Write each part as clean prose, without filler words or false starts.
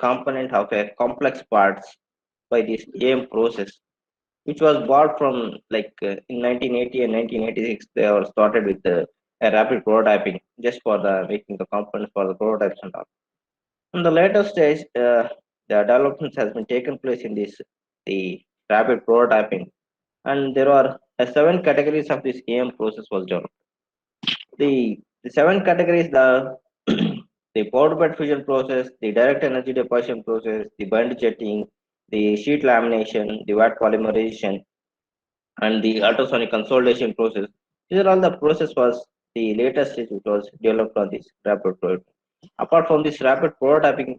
component of a complex parts by this AM process, which was bought from in 1980 and 1986. They were started with a rapid prototyping just for the making the components for the prototypes and all. In the later stage, the developments has been taken place in this the rapid prototyping, and there are seven categories of this AM process was developed. The seven categories: the the powder bed fusion process, the direct energy deposition process, the bind jetting, the sheet lamination, the wet polymerization, and the ultrasonic consolidation process. These are all the process was the latest stage which was developed on this rapid prototyping. Apart from this rapid prototyping,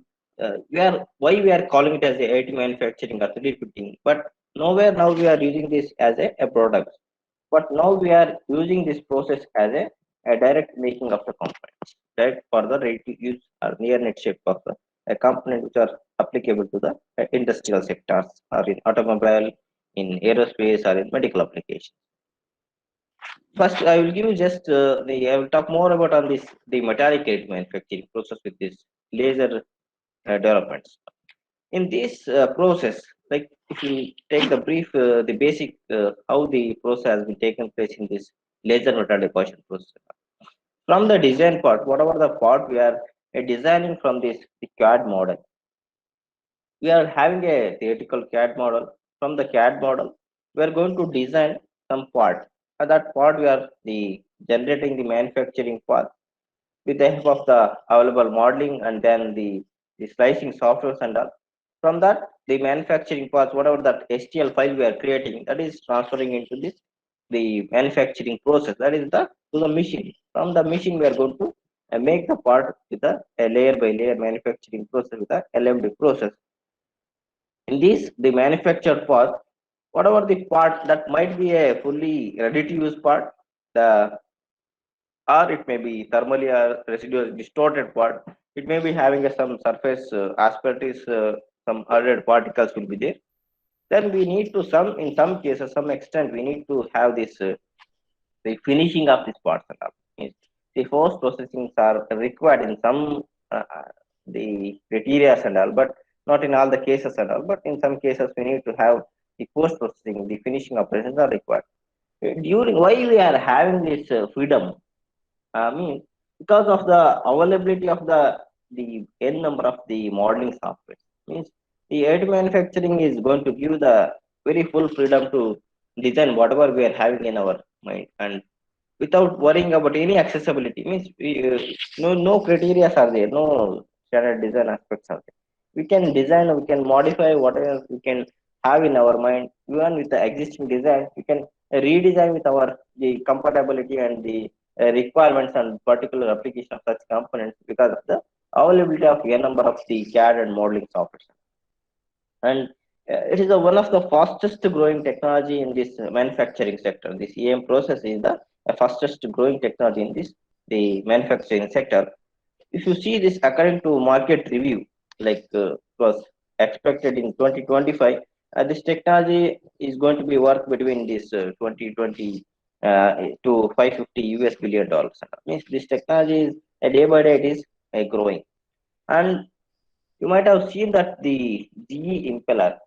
why we are calling it as a AT manufacturing or 3D printing, but nowhere now we are using this as a product. But now we are using this process as a direct making of the components, right? For the ready to use or near net shape of the a component which are applicable to the industrial sectors or in automobile, in aerospace or in medical applications. First, I will give you just I will talk more about on this the metallic additive manufacturing process with this laser developments. In this process, like if you take the brief, the basic how the process has been taken place in this laser metal deposition process. From the design part, whatever the part we are designing from this the CAD model, we are having a theoretical CAD model. From the CAD model, we are going to design some part. And that part we are the generating the manufacturing part with the help of the available modeling and then the slicing softwares and all. From that, the manufacturing parts, whatever that STL file we are creating, that is transferring into this the manufacturing process. That is the to the machine. From the machine, we are going to make the part with a layer by layer manufacturing process with a LMD process. In this, the manufactured part, whatever the part that might be a fully ready to use part, the or it may be thermally or residual distorted part. It may be having some surface asperities, some added particles will be there. Then we need to in some cases, some extent, we need to have this the finishing of these parts and all. Means the post processings are required in some the criteria and all, but not in all the cases and all. But in some cases, we need to have the post processing, the finishing operations are required. During why we are having this freedom, I mean, because of the availability of the n number of the modeling software, means the additive manufacturing is going to give the very full freedom to design whatever we are having in our mind, and without worrying about any accessibility. Means no criteria are there, no standard design aspects are there. We can design, we can modify whatever we can have in our mind. Even with the existing design, we can redesign with our the compatibility and the requirements and particular application of such components because of the availability of a number of the CAD and modeling software. And it is one of the fastest growing technology in this manufacturing sector. This EM process is the fastest growing technology in this the manufacturing sector. If you see this according to market review, was expected in 2025, this technology is going to be worth between this 2020 to 550 US billion dollars. Means this technology is day by day it is growing. And you might have seen that the GE impeller.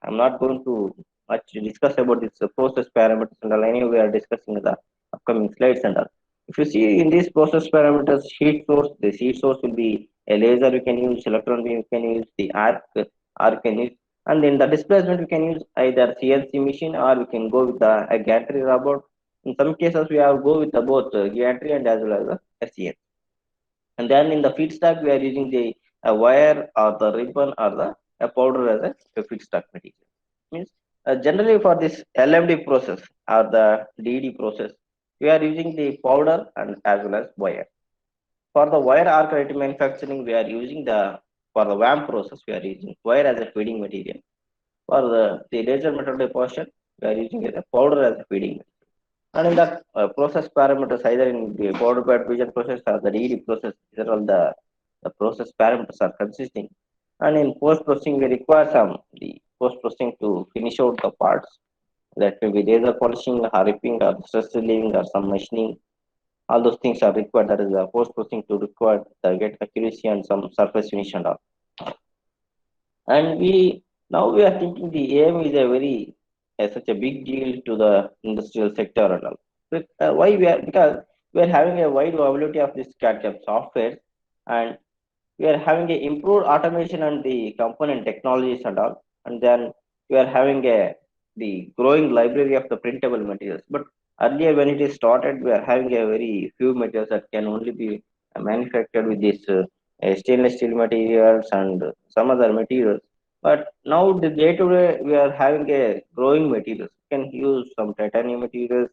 I'm not going to much discuss about this process parameters and all. Anyway, we are discussing the upcoming slides and all. If you see in these process parameters, heat source, the heat source will be a laser we can use, electron beam we can use, the arc can use, and in the displacement we can use either CNC machine or we can go with a gantry robot. In some cases, we have go with both gantry and as well as a CNC. And then in the feedstock, we are using the wire or the ribbon or the powder as a feedstock material. Means generally for this LMD process or the DD process, we are using the powder and as well as wire. For the wire arc additive manufacturing, we are using for the WAM process, we are using wire as a feeding material. For the laser metal deposition, we are using a powder as a feeding material. And in the process parameters, either in the powder bed fusion process or the DD process, these are all the process parameters are consisting. And in post processing, we require some the post processing to finish out the parts. That may be laser polishing, harping, or stress relieving, or some machining. All those things are required. That is the post processing to require the get accuracy and some surface finish and all. And we are thinking the aim is a very such a big deal to the industrial sector and all. Why we are, because we are having a wide availability of this CAD/CAM software, and we are having a improved automation and the component technologies and all, and then we are having a the growing library of the printable materials. But earlier when it is started, we are having a very few materials that can only be manufactured with this stainless steel materials and some other materials. But now the day to day we are having a growing materials. We can use some titanium materials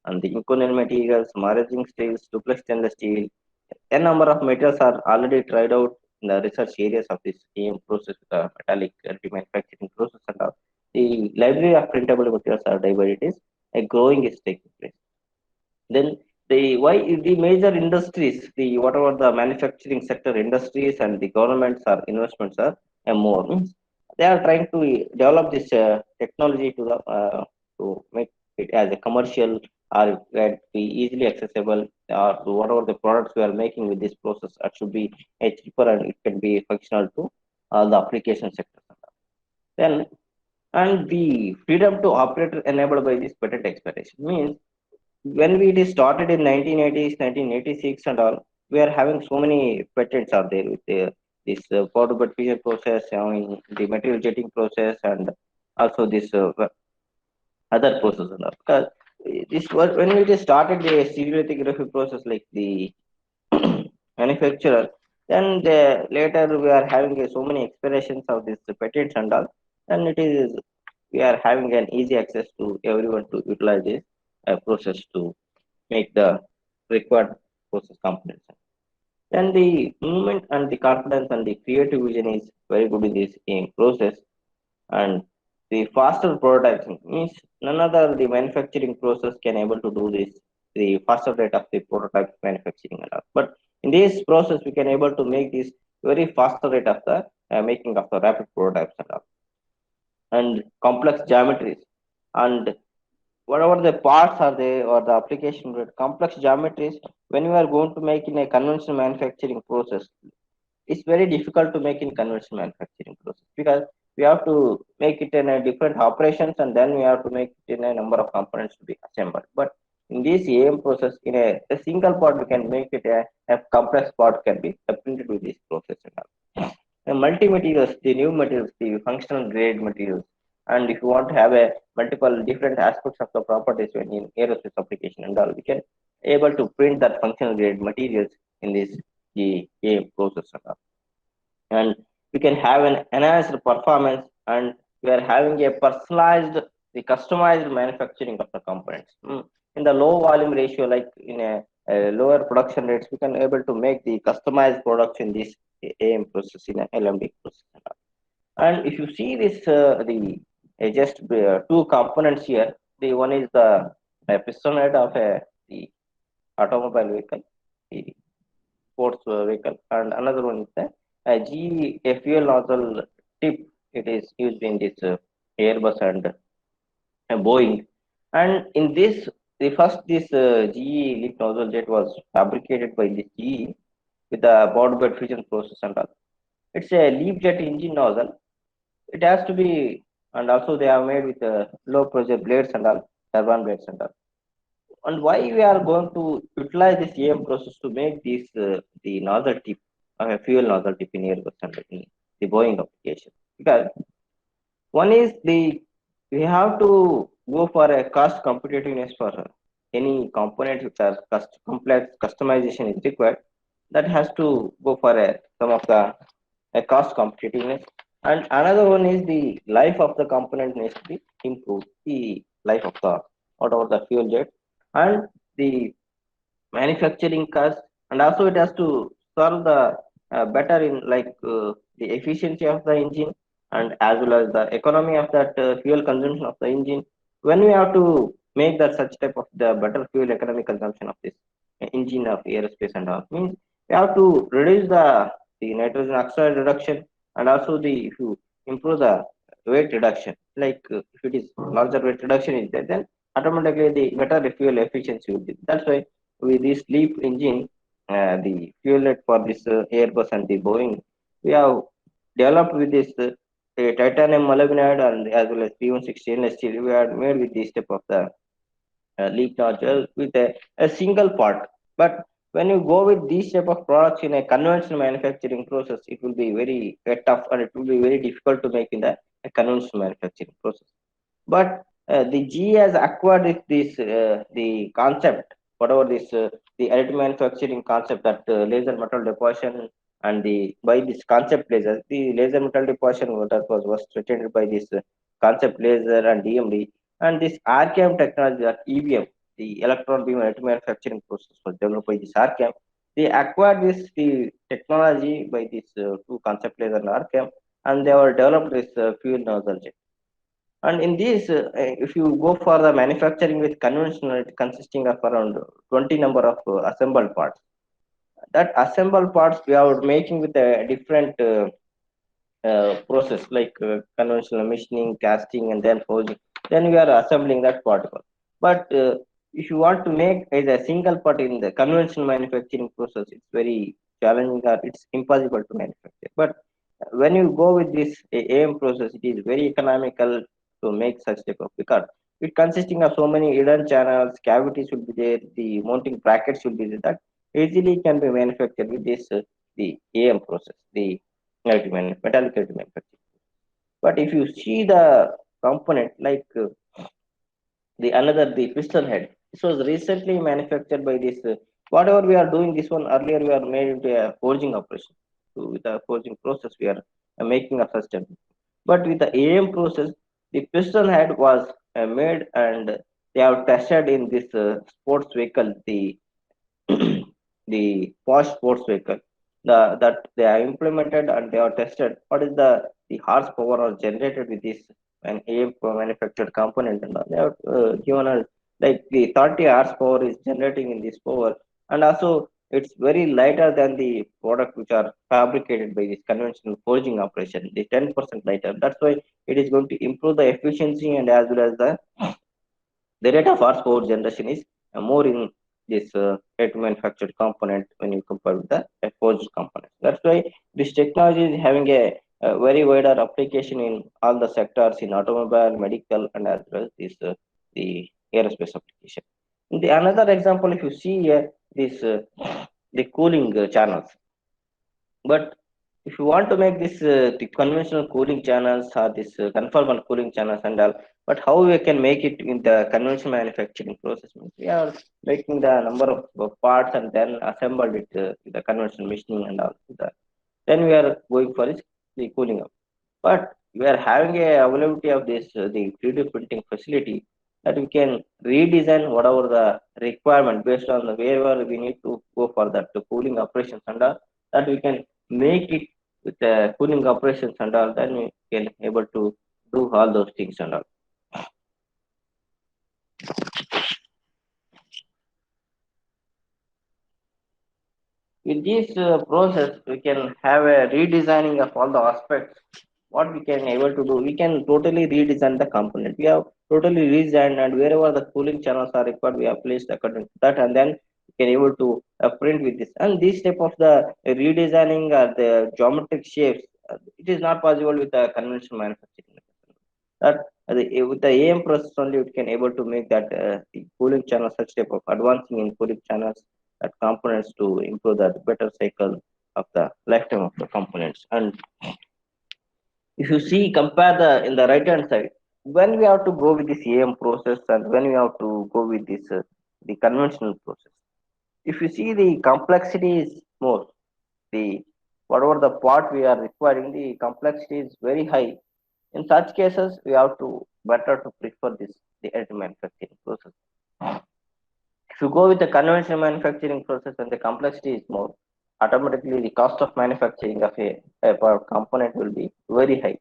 and the Inconel materials, maraging steels, duplex stainless steel. A number of materials are already tried out in the research areas of this same process, the metallic manufacturing process and all. The library of printable materials are day by day is a growing is taking place. Then the why the major industries, the whatever the manufacturing sector industries and the governments are investments are more means they are trying to develop this technology to make it as a commercial or that be easily accessible, or to whatever the products we are making with this process that should be cheaper and it can be functional to all the application sectors. Then and the freedom to operate enabled by this patent expiration means when we it is started in 1980s, 1986 and all, we are having so many patents out there with this powder bed fusion process, in the material jetting process, and also this other process and all. Because this was when we just started the stereolithography process, like the manufacturer, then later we are having so many expirations of this patents and all, and it is we are having an easy access to everyone to utilize this process to make the required process components. Then the movement and the confidence and the creative vision is very good in this process. And the faster prototyping means none other the manufacturing process can able to do this the faster rate of the prototype manufacturing and all. But in this process we can able to make this very faster rate of the making of the rapid prototypes and all, and complex geometries, and whatever the parts are there or the application with complex geometries, when you are going to make in a conventional manufacturing process, it's very difficult to make in conventional manufacturing process, because we have to make it in a different operations, and then we have to make it in a number of components to be assembled. But in this AM process, in a single part, we can make it a complex part can be printed with this process and all. The multi materials, the new materials, the functional grade materials, and if you want to have a multiple different aspects of the properties when in aerospace application and all, we can able to print that functional grade materials in this the AM process and all. And we can have an enhanced performance, and we are having a personalized the customized manufacturing of the components. In the low volume ratio, like in a lower production rates, we can able to make the customized products in this AM process, in a LMD process. And if you see this the just two components here, the one is the piston head of the automobile vehicle, the sports vehicle, and another one is the GE fuel nozzle tip. It is used in this Airbus and Boeing. And in this, the first this GE leak nozzle jet was fabricated by this GE with the board bed fusion process and all. It's a leap jet engine nozzle. It has to be, and also they are made with low pressure blades and all, turbine blades and all. And why we are going to utilize this AM process to make this the nozzle tip, fuel nozzle tip in Airbus and in the Boeing application? Because one is the we have to go for a cost competitiveness for any component which are complex customization is required. That has to go for some of the a cost competitiveness. And another one is the life of the component needs to be improved. The life of the whatever the fuel jet and the manufacturing cost, and also it has to solve the better in like the efficiency of the engine, and as well as the economy of that fuel consumption of the engine. When we have to make that such type of the better fuel economy consumption of this engine of aerospace and all, means we have to reduce the nitrogen oxide reduction, and also the if you improve the weight reduction, like if it is larger weight reduction is there, then automatically the better fuel efficiency will be. That's why with this LEAP engine, the fuel for this Airbus and the Boeing, we have developed with this. the titanium aluminide and as well as P160 stainless steel we are made with this type of the leak nodule with a single part. But when you go with these type of products in a conventional manufacturing process, it will be very tough and it will be very difficult to make in the conventional manufacturing process. But the G has acquired the concept, whatever the additive manufacturing concept that laser metal deposition and the by this concept laser, the laser metal deposition that was threatened by this concept laser and DMD and this RCAM technology that EBM, the electron beam additive manufacturing process was developed by this RCAM. They acquired this the technology by this two concept laser and RCAM, and they were developed this fuel nozzle jet. And in this, if you go for the manufacturing with conventional, it consisting of around 20 number of assembled parts. That assembled parts we are making with a different process like conventional machining, casting, and then forging. Then we are assembling that particle. But if you want to make as a single part in the conventional manufacturing process, it's very challenging or it's impossible to manufacture. But when you go with this AM process, it is very economical to make such type of because it consisting of so many hidden channels, cavities will be there, the mounting brackets will be there that easily can be manufactured with this the AM process, the metallic additive manufacturing. But if you see the component like the another the piston head, this was recently manufactured by this. Whatever we are doing, this one earlier we are made into a forging operation. So with the forging process, we are making a system. But with the AM process, the piston head was made and they have tested in this sports vehicle, the the Porsche sports vehicle that they are implemented and they are tested. What is the horsepower or generated with this an AM manufactured component and all. They have given us like the 30 horsepower is generating in this power and also it's very lighter than the product which are fabricated by this conventional forging operation. The 10% lighter. That's why it is going to improve the efficiency and as well as the rate of horsepower generation is more in this head manufactured component when you compare with the forged component. That's why this technology is having a very wider application in all the sectors in automobile, medical, and as well as this the aerospace application. In the another example, if you see here, this the cooling channels. But if you want to make this the conventional cooling channels or this conformal cooling channels and all, but how we can make it in the conventional manufacturing process? Means we are making the number of parts and then assembled it with the conventional machining and all. Then we are going for this the cooling up. But we are having a availability of this the 3D printing facility that we can redesign whatever the requirement based on the wherever we need to go for that the cooling operations and all that we can make it with the cooling operations and all then we can able to do all those things and all. With this process we can have a redesigning of all the aspects. What we can able to do, we can totally redesign the component. We have totally redesigned and wherever the cooling channels are required we have placed according to that and then we can able to print with this and this type of the redesigning the geometric shapes it is not possible with the conventional manufacturing that with the AM process only we can able to make that the cooling channel such type of advancing in cooling channels that components to improve that better cycle of the lifetime of the components. And if you see compare the in the right hand side when we have to go with this AM process and when we have to go with this the conventional process. If you see the complexity is more the whatever the part we are requiring the complexity is very high. In such cases, we have to better to prefer this the additive manufacturing process. If you go with the conventional manufacturing process and the complexity is more, automatically the cost of manufacturing of a per component will be very high.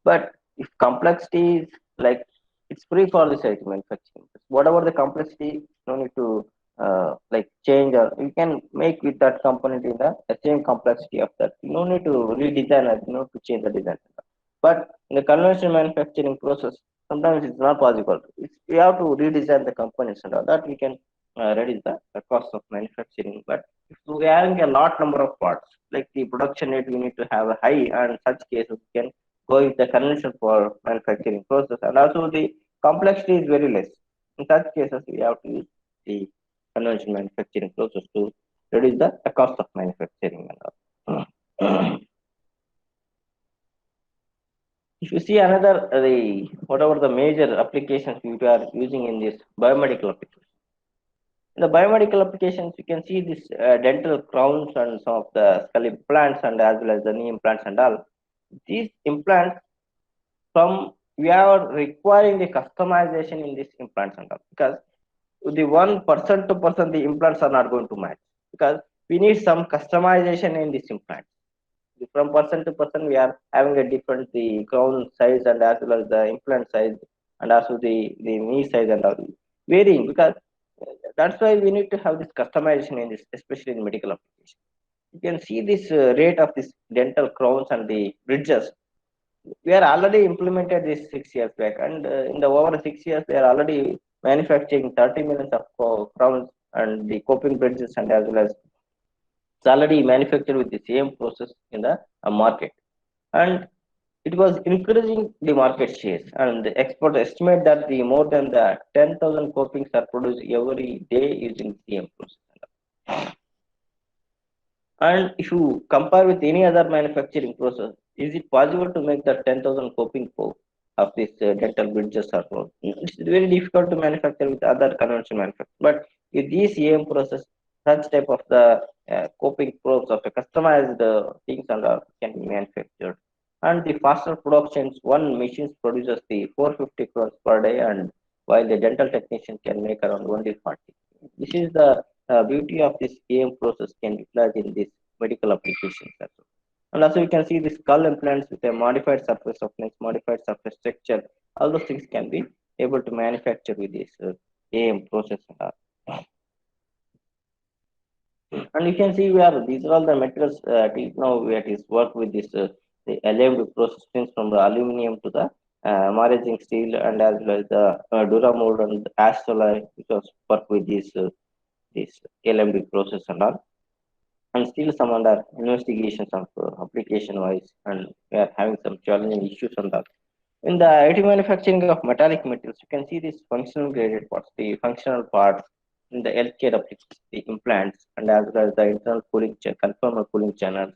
But if complexity is like it's free for the additive manufacturing. Whatever the complexity, no need to like change or you can make with that component in the same complexity of that. You don't need to redesign or to change the design. But in the conventional manufacturing process, sometimes it's not possible. We have to redesign the components and all that we can reduce the cost of manufacturing. But if we are having a lot number of parts, like the production rate, we need to have a high, and such cases we can go with the conventional for manufacturing process, and also the complexity is very less. In such cases, we have to use the conventional manufacturing process to reduce the cost of manufacturing and all. If you see another the whatever the major applications we are using in this biomedical application. In the biomedical applications, you can see this dental crowns and some of the skull implants and as well as the knee implants and all. These implants from we are requiring the customization in these implants and all because the one person to person the implants are not going to match because we need some customization in this implant from person to person we are having a different the crown size and as well as the implant size and also the knee size and all varying because that's why we need to have this customization in this especially in medical application. You can see this rate of this dental crowns and the bridges we are already implemented this 6 years back and in the over 6 years they are already manufacturing 30 millions of crowns and the coping bridges and as well as it's already manufactured with the same process in the market and it was increasing the market shares and the experts estimate that the more than the 10,000 copings are produced every day using the same process. And if you compare with any other manufacturing process, is it possible to make the 10,000 coping of this dental bridges or so? It's very difficult to manufacture with other conventional manufacturers. But with this EM process, such type of the coping probes of a customized things and can be manufactured. And the faster productions, one machine produces the 450 crores per day, and while the dental technician can make around only 40. This is the beauty of this EM process can be applied in this medical applications as well. And also you can see the skull implants with a modified surface softness, modified surface texture. All those things can be able to manufacture with this AM process. And you can see we are these are all the materials till now we at is work with this the LMD process things from the aluminum to the marazing steel and as well as the Duramold and Astola which was work with this LMD process and all and still some under investigations of application wise and we are having some challenging issues on that. In the IT manufacturing of metallic metals, you can see these functional graded parts, the functional parts in the healthcare applications, the implants, and as well as the internal cooling, conformal cooling channels,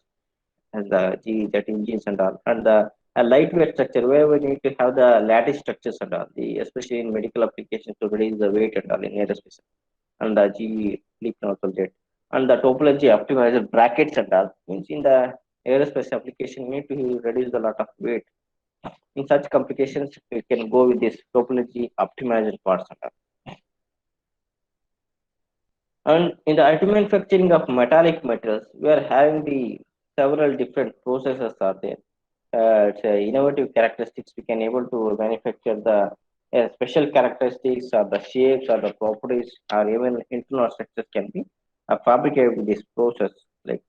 and the G jet engines and all, and the a lightweight structure where we need to have the lattice structures and all, the especially in medical applications to reduce the weight and all in aerospace, and the G leak nozzle jet, and the topology optimizer brackets and all means in the aerospace application you need to reduce a lot of weight in such complications, we can go with this topology optimizer parts. And in the ultimate manufacturing of metallic metals, we are having the several different processes are there. It's innovative characteristics we can able to manufacture the special characteristics or the shapes or the properties or even internal structures can be fabricated with this process. Like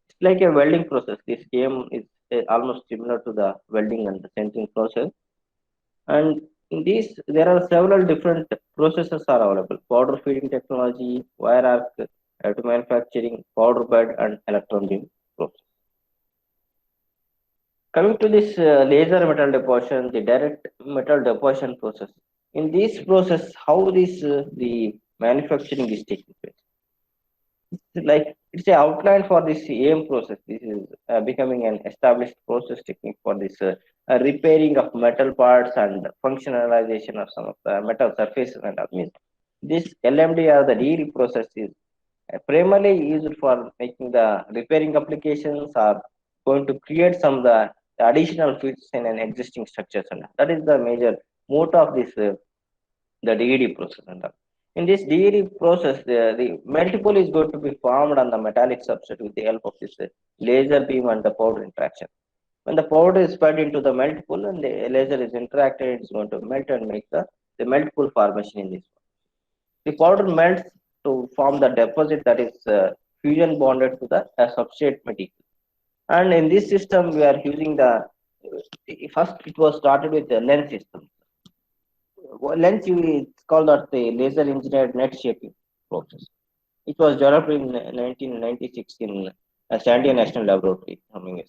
it's like a welding process. This game is almost similar to the welding and the sensing process. And in these, there are several different processes are available. Powder feeding technology, wire arc, to manufacturing, powder bed, and electron beam process. Coming to this laser metal deposition, the direct metal deposition process. In this process, how this the manufacturing is taking place? It's like it's an outline for this AM process. This is becoming an established process technique for this repairing of metal parts and functionalization of some of the metal surfaces and all. Means this LMD or the DD process is primarily used for making the repairing applications or going to create some of the additional fits in an existing structures and that is the major motto of this the DED process. And all. In this DED process, the multiple is going to be formed on the metallic substrate with the help of this laser beam and the powder interaction. When the powder is fed into the multiple and the laser is interacted, it's going to melt and make the multiple formation in this. The powder melts to form the deposit that is fusion bonded to the substrate material. And in this system, we are using the first it was started with the lens system. Lens it's called as the laser engineered net shaping process. It was developed in 1996 in Sandia National Laboratory, Humming.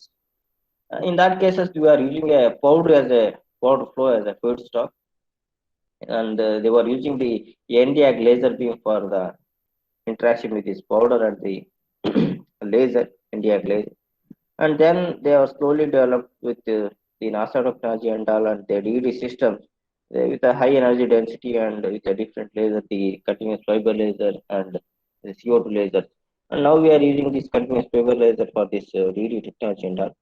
In that cases, we are using a powder flow as a feedstock, and they were using the NDAG laser beam for the interaction with this powder and the laser, NDAG laser. And then they are slowly developed with the NASA technology and all, and the DD systems with a high energy density and with a different laser, the continuous fiber laser and the CO2 laser. And now we are using this continuous fiber laser for this DD technology and all.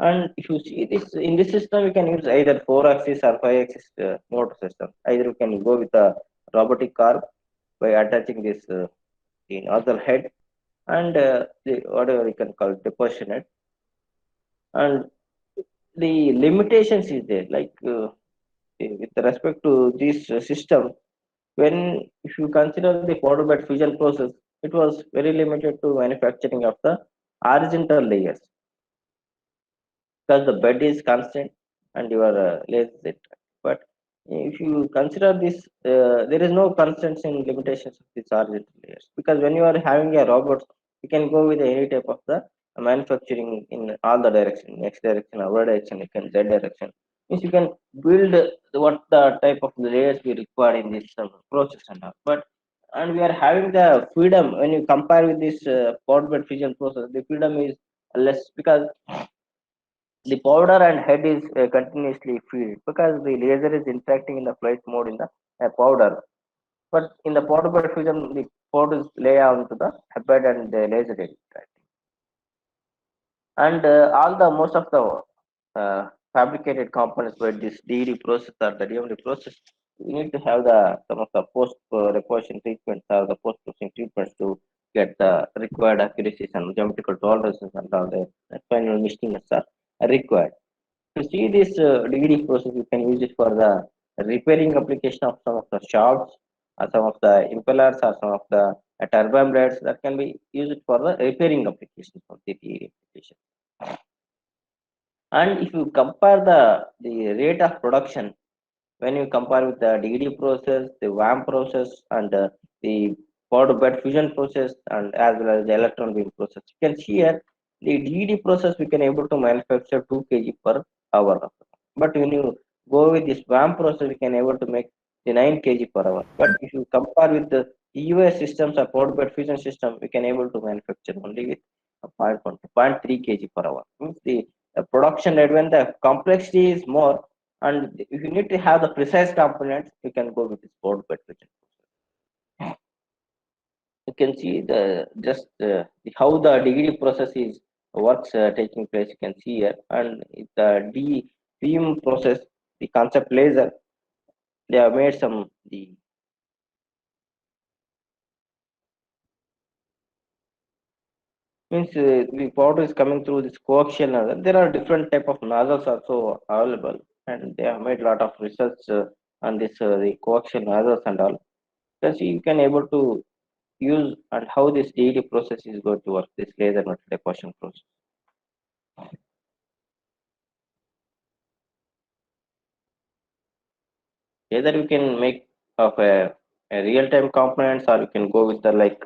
And if you see this in this system, you can use either 4-axis or 5-axis motor system. Either you can go with a robotic car by attaching this the nozzle head and the whatever you can call deposition it. And the limitations is there, like with respect to this system, when if you consider the powder bed fusion process, it was very limited to manufacturing of the horizontal layers because the bed is constant and your laser is it. But if you consider this, there is no constraints and limitations of these horizontal layers, because when you are having a robot, you can go with any type of the manufacturing in all the direction, x direction, y direction, you can z direction. Means you can build what the type of layers we require in this process and all. But and we are having the freedom when you compare with this powder bed fusion process. The freedom is less because the powder and head is continuously filled because the laser is interacting in the flight mode in the powder. But in the powder bed fusion, the powder is lay onto the bed and the laser is interacting. And all the most of the fabricated components where this DD process or the DMD process, we need to have the some of the post reposition treatments or the post processing treatments to get the required accuracies and geometrical tolerances and all the final machinings are required. To see this DD process, you can use it for the repairing application of some of the shafts, or some of the impellers, or some of the turbine blades that can be used for the repairing applications of the DD application. And if you compare the rate of production, when you compare with the DD process, the WAM process, and the powder bed fusion process, and as well as the electron beam process, you can see here the DD process we can able to manufacture 2 kg per hour. But when you go with this WAM process, we can able to make the 9 kg per hour. But if you compare with the EUS systems or powder bed fusion system, we can able to manufacture only with a 0.3 kg per hour. Means the production rate when the complexity is more, and if you need to have the precise components, you can go with this board bed vision. You can see the just how the degree process is works taking place. You can see here, and the beam process, the concept laser, they have made some the means the powder is coming through this coaxial nozzle. There are different type of nozzles also available, and they have made a lot of research on this the coaxial nozzles and all. Because you can able to use and how this daily process is going to work, this laser metal deposition process. Either you can make of a real-time components, or you can go with the like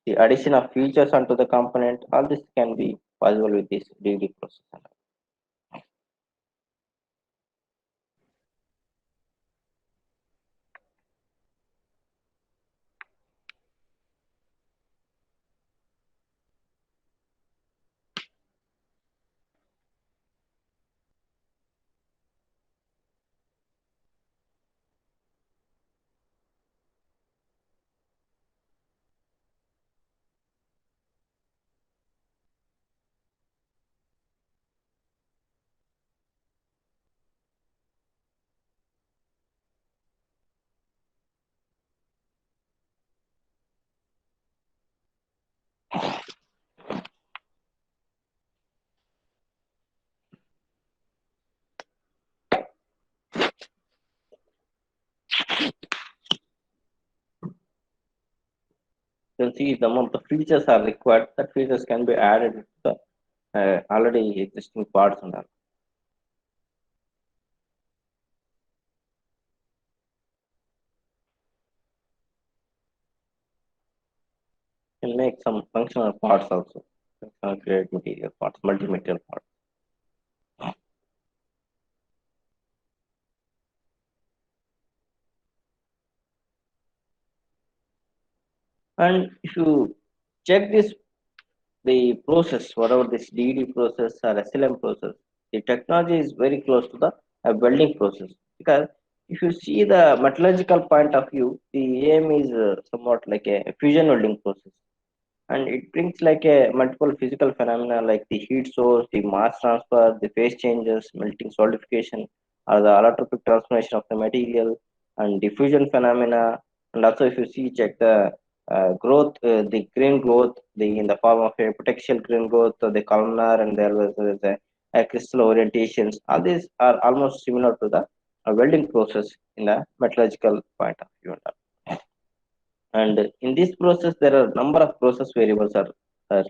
the addition of features onto the component. All this can be possible with this DD process. You can see the amount of features are required. That features can be added to the already existing parts and all. You can make some functional parts also, functional grade material parts, multi-material parts. And if you check this, the process, whatever this DD process or SLM process, the technology is very close to the welding process. Because if you see the metallurgical point of view, the aim is somewhat like a fusion welding process, and it brings like a multiple physical phenomena like the heat source, the mass transfer, the phase changes, melting solidification, or the allotropic transformation of the material, and diffusion phenomena. And also, if you see, check the growth, the grain growth, the in the form of a potential grain growth, the columnar, and there was a crystal orientations. All these are almost similar to the welding process in the metallurgical point of view. And in this process there are number of process variables are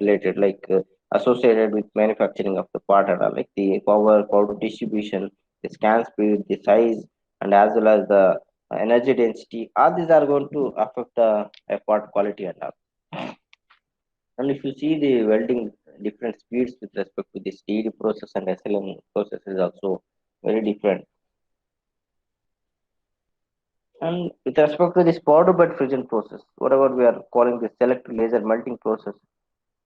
related, like associated with manufacturing of the part and all, like the power distribution, the scan speed, the size, and as well as the energy density. All these are going to affect the part quality and all. And if you see the welding different speeds with respect to the steady process and SLM process is also very different. And with respect to this powder bed fusion process, whatever we are calling the selective laser melting process,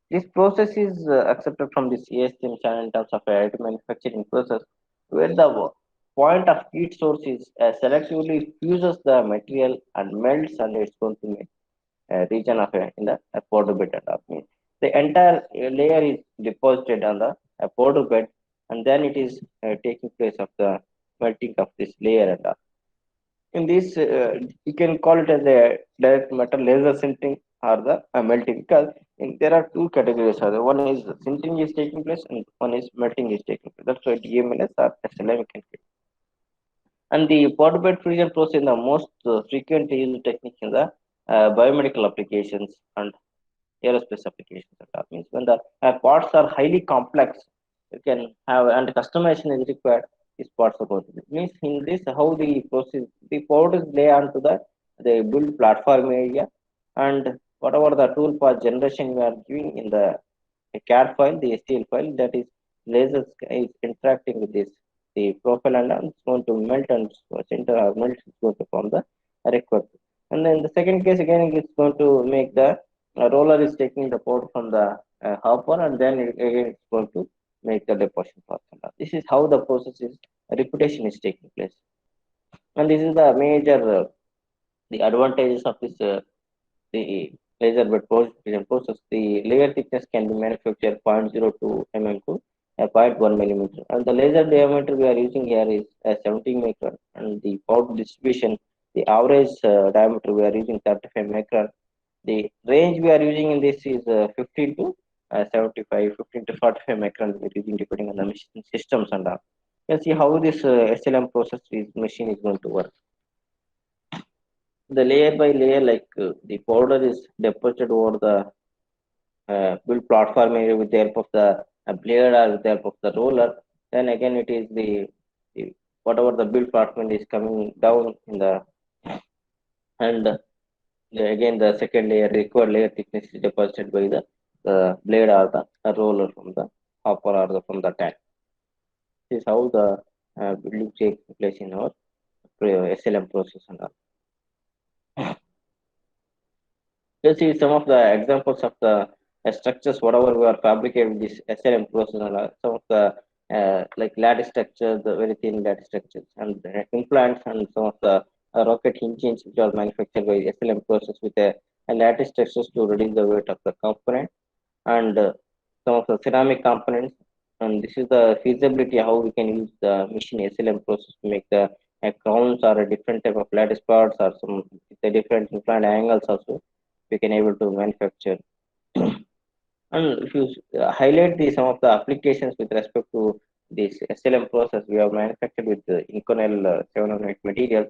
this process is accepted from this ASTM channel in terms of additive manufacturing process, where the point of heat source is selectively fuses the material and melts, and it's going to make a region of in the powder bed. And that means the entire layer is deposited on the powder bed, and then it is taking place of the melting of this layer and all. In this, you can call it as a direct metal laser sintering or the melting, because there are two categories. One is sintering is taking place and one is melting is taking place. That's why DMLS or SLM can fit. And the powder bed fusion process is the most frequent used technique in the biomedical applications and aerospace applications. That means when the parts are highly complex, you can have and customization is required. These parts are going to be. Means in this how the process the powders lay onto the build platform area, and whatever the tool path generation we are giving in the CAD file, the STL file, that is lasers is interacting with this the profile, and it's going to melt and center or melt is going to form the record. And then the second case again, it's going to make the roller is taking the port from the hopper, and then again it's going to make the deposition process. This is how the process is repetition is taking place, and this is the major the advantages of this the laser bed precision process. The layer thickness can be manufactured zero point 0.02 mm to a zero point 0.1 millimeter, and the laser diameter we are using here is 17 micron, and the powder distribution, the average diameter we are using 35 micron. The range we are using in this is 15 to 75, 15 to 45 micron we are using depending on the machine systems and all. You can see how this SLM process is machine is going to work. The layer by layer, like the powder is deposited over the build platform area with the help of the blade or with the help of the roller. Then again, it is the whatever the build platform is coming down in the, and again the second layer required layer thickness is deposited by the blade or the roller from the hopper or from the tank. This is how the building takes place in our SLM process and all. You see some of the examples of the structures, whatever we are fabricating this SLM process, and some of the like lattice structures, the very thin lattice structures, and the implants, and some of the rocket engines which are manufactured by SLM process with a lattice structures to reduce the weight of the component, and some of the ceramic components. And this is the feasibility how we can use the machine SLM process to make the crowns or a different type of lattice parts or some the different implant angles also we can able to manufacture. And if you highlight some of the applications with respect to this SLM process, we have manufactured with the Inconel 708 materials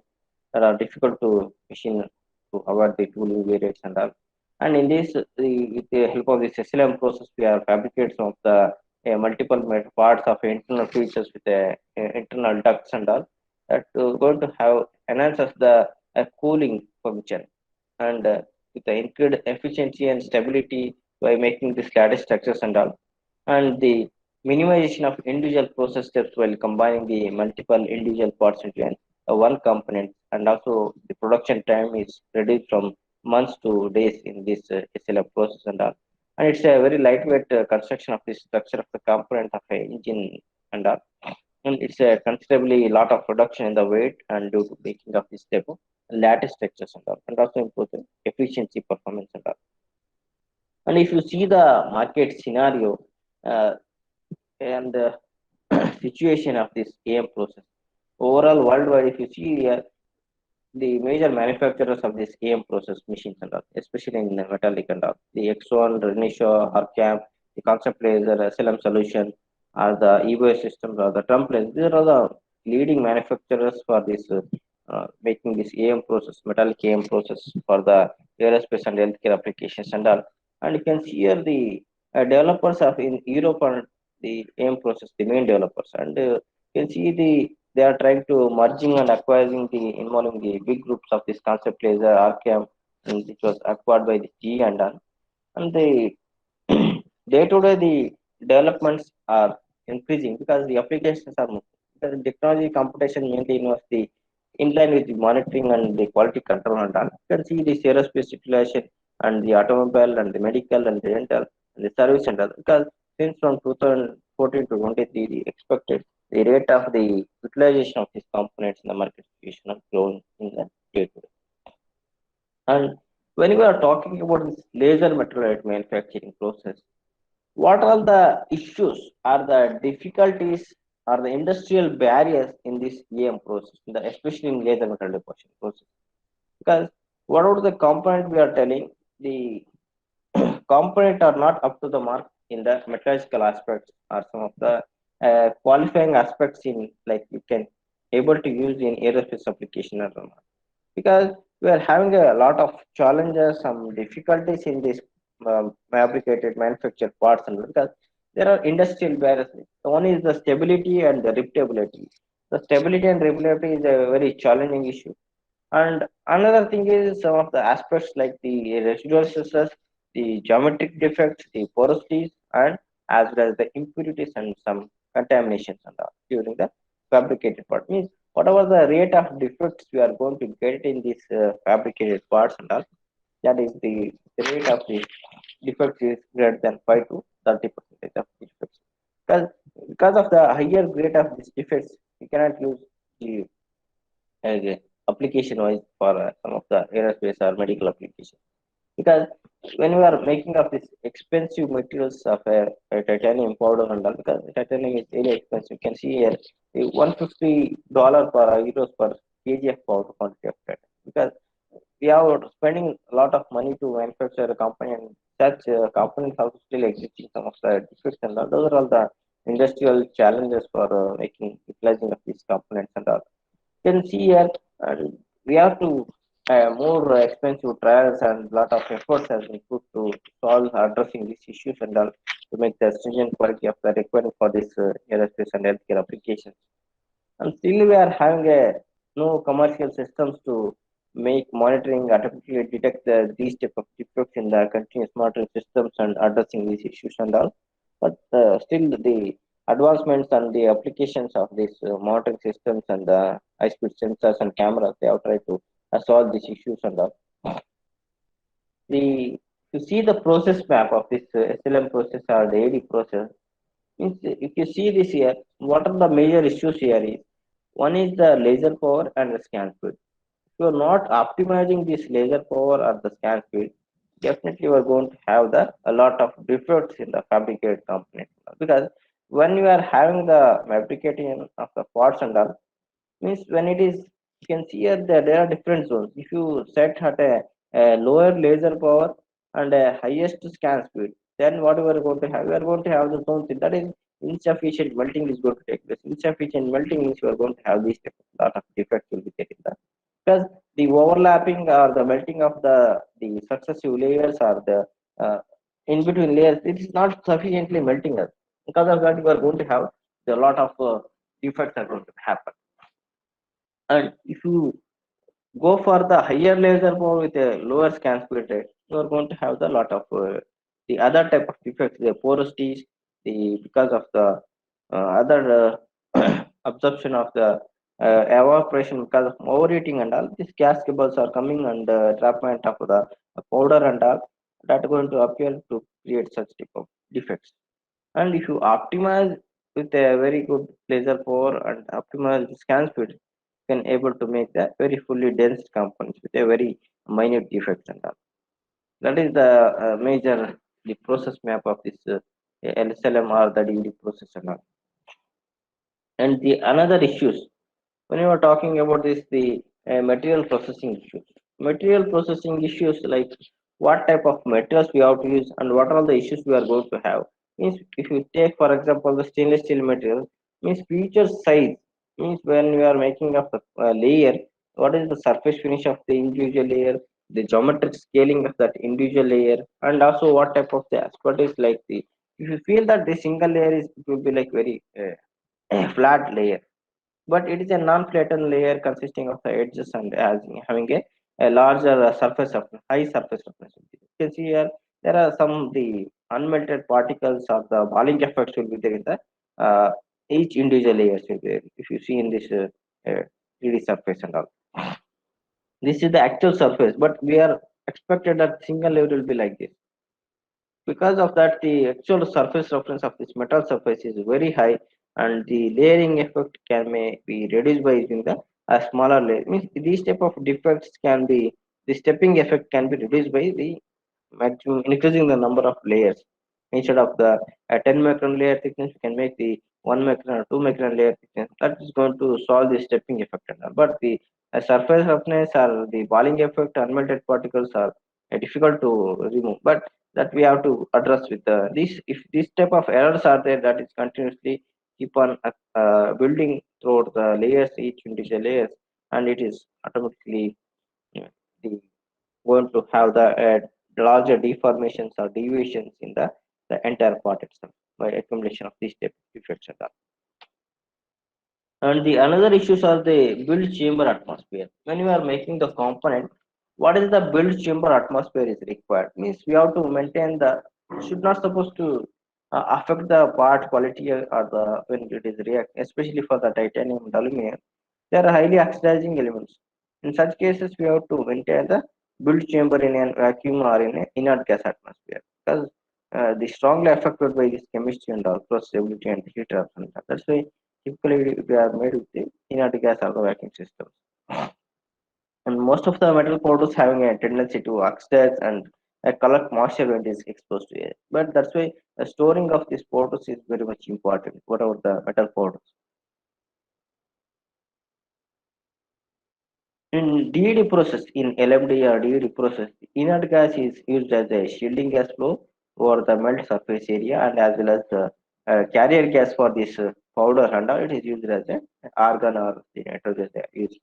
that are difficult to machine to avoid the tooling variants and all. And in this, with the help of this SLM process, we have fabricated some of the multiple parts of internal features with the internal ducts and all that going to have enhances the cooling function, and with the increased efficiency and stability by making the lattice structures and all, and the minimization of individual process steps while combining the multiple individual parts into one component, and also the production time is reduced from months to days in this SLM process and all. And it's a very lightweight construction of the structure of the component of a engine and all. And it's a considerably lot of reduction in the weight and due to making of this type of lattice structures and all, and also improve the efficiency, performance and all. And if you see the market scenario uh, and the situation of this AM process overall worldwide, if you see here, the major manufacturers of this AM process machines and all, especially in the metallic and all, the Exxon, Renishaw, Harcam, the Concept Laser, SLM Solution, or the EVO systems, or the Trump Laser. These are the leading manufacturers for this making this AM process, metallic AM process for the aerospace and healthcare applications and all. And you can see here the developers of in Europe and the AM process, the main developers, and you can see they are trying to merging and acquiring the involving the big groups of this concept laser Arcam, and which was acquired by the G and all. And the day to day the developments are increasing because the applications are moving. Because the technology computation mainly involves the in line with the monitoring and the quality control and all. You can see the aerospace utilization and the automobile and the medical and the rental and the service and all. Because since from 2014 to 23, the expected the rate of the utilization of these components in the market situation are growing in the day to day. And when we are talking about this laser meteorite manufacturing process, what are the issues or the difficulties or the industrial barriers in this EM process, especially in laser metal deposition process? Because whatever the component we are telling, the component are not up to the mark in the metallurgical aspects or some of the qualifying aspects in like you can able to use in aerospace application or not. Because we are having a lot of challenges, some difficulties in this fabricated manufactured parts, and because there are industrial barriers. One is the stability and the repeatability. The stability and repeatability is a very challenging issue. And another thing is some of the aspects like the residual stresses, the geometric defects, the porosities, and as well as the impurities and some contaminations and all during the fabricated part. Means whatever the rate of defects we are going to get in these fabricated parts and all, that is the rate of the defects is greater than 5 to 30% of defects. Because of the higher rate of these defects, we cannot use the as a application wise for some of the aerospace or medical applications. Because when we are making of this expensive materials of a titanium powder and all, because titanium is really expensive. You can see here the $150 per euros per kg of powder quantity of titanium. Because we are spending a lot of money to manufacture a company, and such companies also still existing some of the defects and all. Those are all the industrial challenges for making utilizing of these components and all. You can see here we have to more expensive trials and lot of efforts has been put to solve addressing these issues and all to make the stringent quality of the requirement for this aerospace and healthcare applications. And still we are having no commercial systems to make monitoring automatically detect these type of defects in the continuous monitoring systems and addressing these issues and all. But still the advancements and the applications of these monitoring systems and the high-speed sensors and cameras, they have tried to solve these issues and all. The to see the process map of this SLM process or the AD process, means if you see this here, what are the major issues here is one is the laser power and the scan speed. If you are not optimizing this laser power or the scan speed, definitely you are going to have a lot of defects in the fabricated component. Because when you are having the fabrication of the parts and all, means when it is you can see here that there are different zones. If you set at a lower laser power and a highest scan speed, then what we are going to have, we are going to have the zones that is insufficient melting is going to take place. Insufficient melting means you are going to have these lot of defects will be there in that. Because the overlapping or the melting of the successive layers or the uh, in between layers, it is not sufficiently melting us. Because of that, you are going to have a lot of defects are going to happen. And if you go for the higher laser power with a lower scan speed rate, you are going to have the lot of the other type of defects, the porosities, the because of the other absorption of the evaporation because of overheating and all. These gas cables are coming and entrapment of the powder and all that are going to appear to create such type of defects. And if you optimize with a very good laser power and optimize the scan speed, you can able to make the very fully dense components with a very minute defects and all. That is the major the process map of this LSLM or the DVD process and all. And the another issues when you are talking about this the material processing issues. Material processing issues like what type of materials we have to use and what are the issues we are going to have means if you take for example the stainless steel material means feature size means when we are making up the layer, what is the surface finish of the individual layer, the geometric scaling of that individual layer, and also what type of the aspect is like the if you feel that the single layer is it will be like very flat layer, but it is a non-flattened layer consisting of the edges and as having a larger surface of high surface roughness. You can see here there are some the unmelted particles or the balling effects will be there in the each individual layers will be there. If you see in this 3D surface and all, this is the actual surface, but we are expected that single layer will be like this. Because of that, the actual surface roughness of this metal surface is very high, and the layering effect can may be reduced by using the a smaller layer. Means these type of defects can be the stepping effect can be reduced by the maximum increasing the number of layers. Instead of the 10 micron layer thickness, we can make the 1 micron or 2 micron layer thickness. That is going to solve the stepping effect. And all. But the surface roughness or the balling effect, unmelted particles are difficult to remove. But that we have to address with the this if this type of errors are there, that is continuously keep on building throughout the layers, each individual layers, and it is automatically uh, the going to have the larger deformations or deviations in the entire part itself by accumulation of these type of defects and all. And the another issues are the build chamber atmosphere. When you are making the component, what is the build chamber atmosphere is required? Means we have to maintain the should not supposed to affect the part quality or the when it is react, especially for the titanium and aluminum. They are highly oxidizing elements. In such cases, we have to maintain the build chamber in a vacuum or in an inert gas atmosphere because they strongly affected by this chemistry and all processability and heat transfer. That's why typically they are made with the inert gas or the vacuum systems. And most of the metal powders having a tendency to oxidize and collect moisture when it is exposed to air. But that's why the storing of these powders is very much important. Whatever the metal powders. In DED process, in LMD or DED process, inert gas is used as a shielding gas flow over the melt surface area and as well as the carrier gas for this powder and all, it is used as a argon or the nitrogen they are used.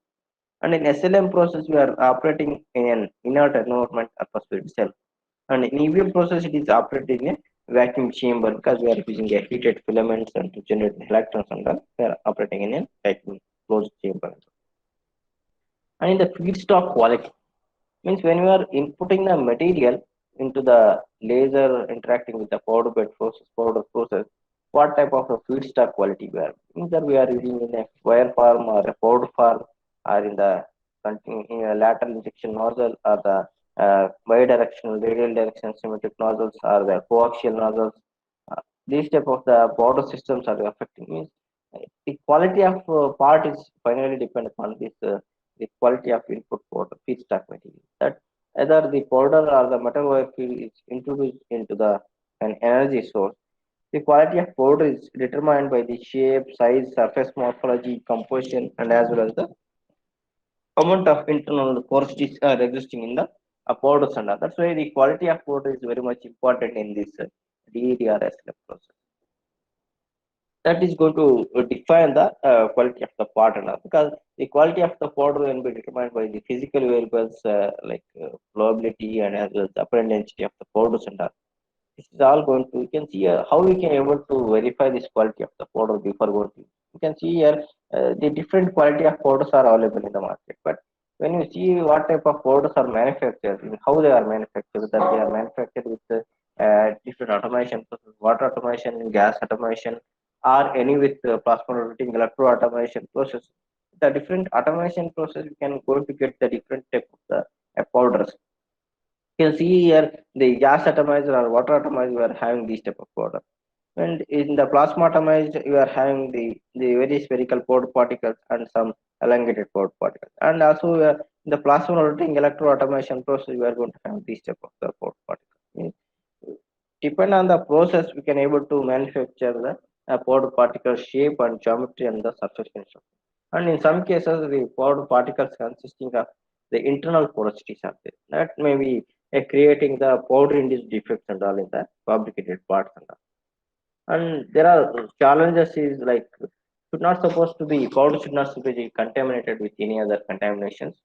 And in SLM process, we are operating in an inert environment atmosphere itself. And in EVM process, it is operating in a vacuum chamber because we are using a heated filaments and to generate electrons and all, we are operating in a vacuum closed chamber. And in the feedstock quality, means when you are inputting the material into the laser interacting with the powder process, what type of a feedstock quality we are either we are using in a wire form or a powder form or in the in a lateral injection nozzle or the bidirectional radial direction symmetric nozzles or the coaxial nozzles. These type of the powder systems are affecting means the quality of part is finally depend upon this the quality of input for the feedstock material. That either the powder or the metal wire field is introduced into the an energy source. The quality of powder is determined by the shape, size, surface morphology, composition, and as well as the amount of internal porosities are existing in the powders and all. That's why the quality of powder is very much important in this DEDRS process. That is going to define the quality of the part and all because the quality of the powder will be determined by the physical variables like flowability and as well as the apparent density of the powders and all. This is all going to you can see how we can able to verify this quality of the powder before going to you can see here the different quality of powders are available in the market, but when you see what type of powders are manufactured and how they are manufactured, that they are manufactured with different automation process, water automation, gas automation, or any with plasma rotating electro automation process, the different automation process, we can go to get the different type of the powders. You can see here the gas atomizer or water atomizer, we are having these type of powder. And in the plasma atomized, you are having the very spherical powder particles and some elongated powder particles. And also in the plasma rotating electro automation process, we are going to have these type of the powder particles. Depend on the process, we can able to manufacture the powder particle shape and geometry and the surface finish. And in some cases, the powder particles consisting of the internal porosities are there. That may be creating the powder induced defects and all in the fabricated parts and all. And there are challenges is like should not supposed to be powder should not supposed to be contaminated with any other contaminations,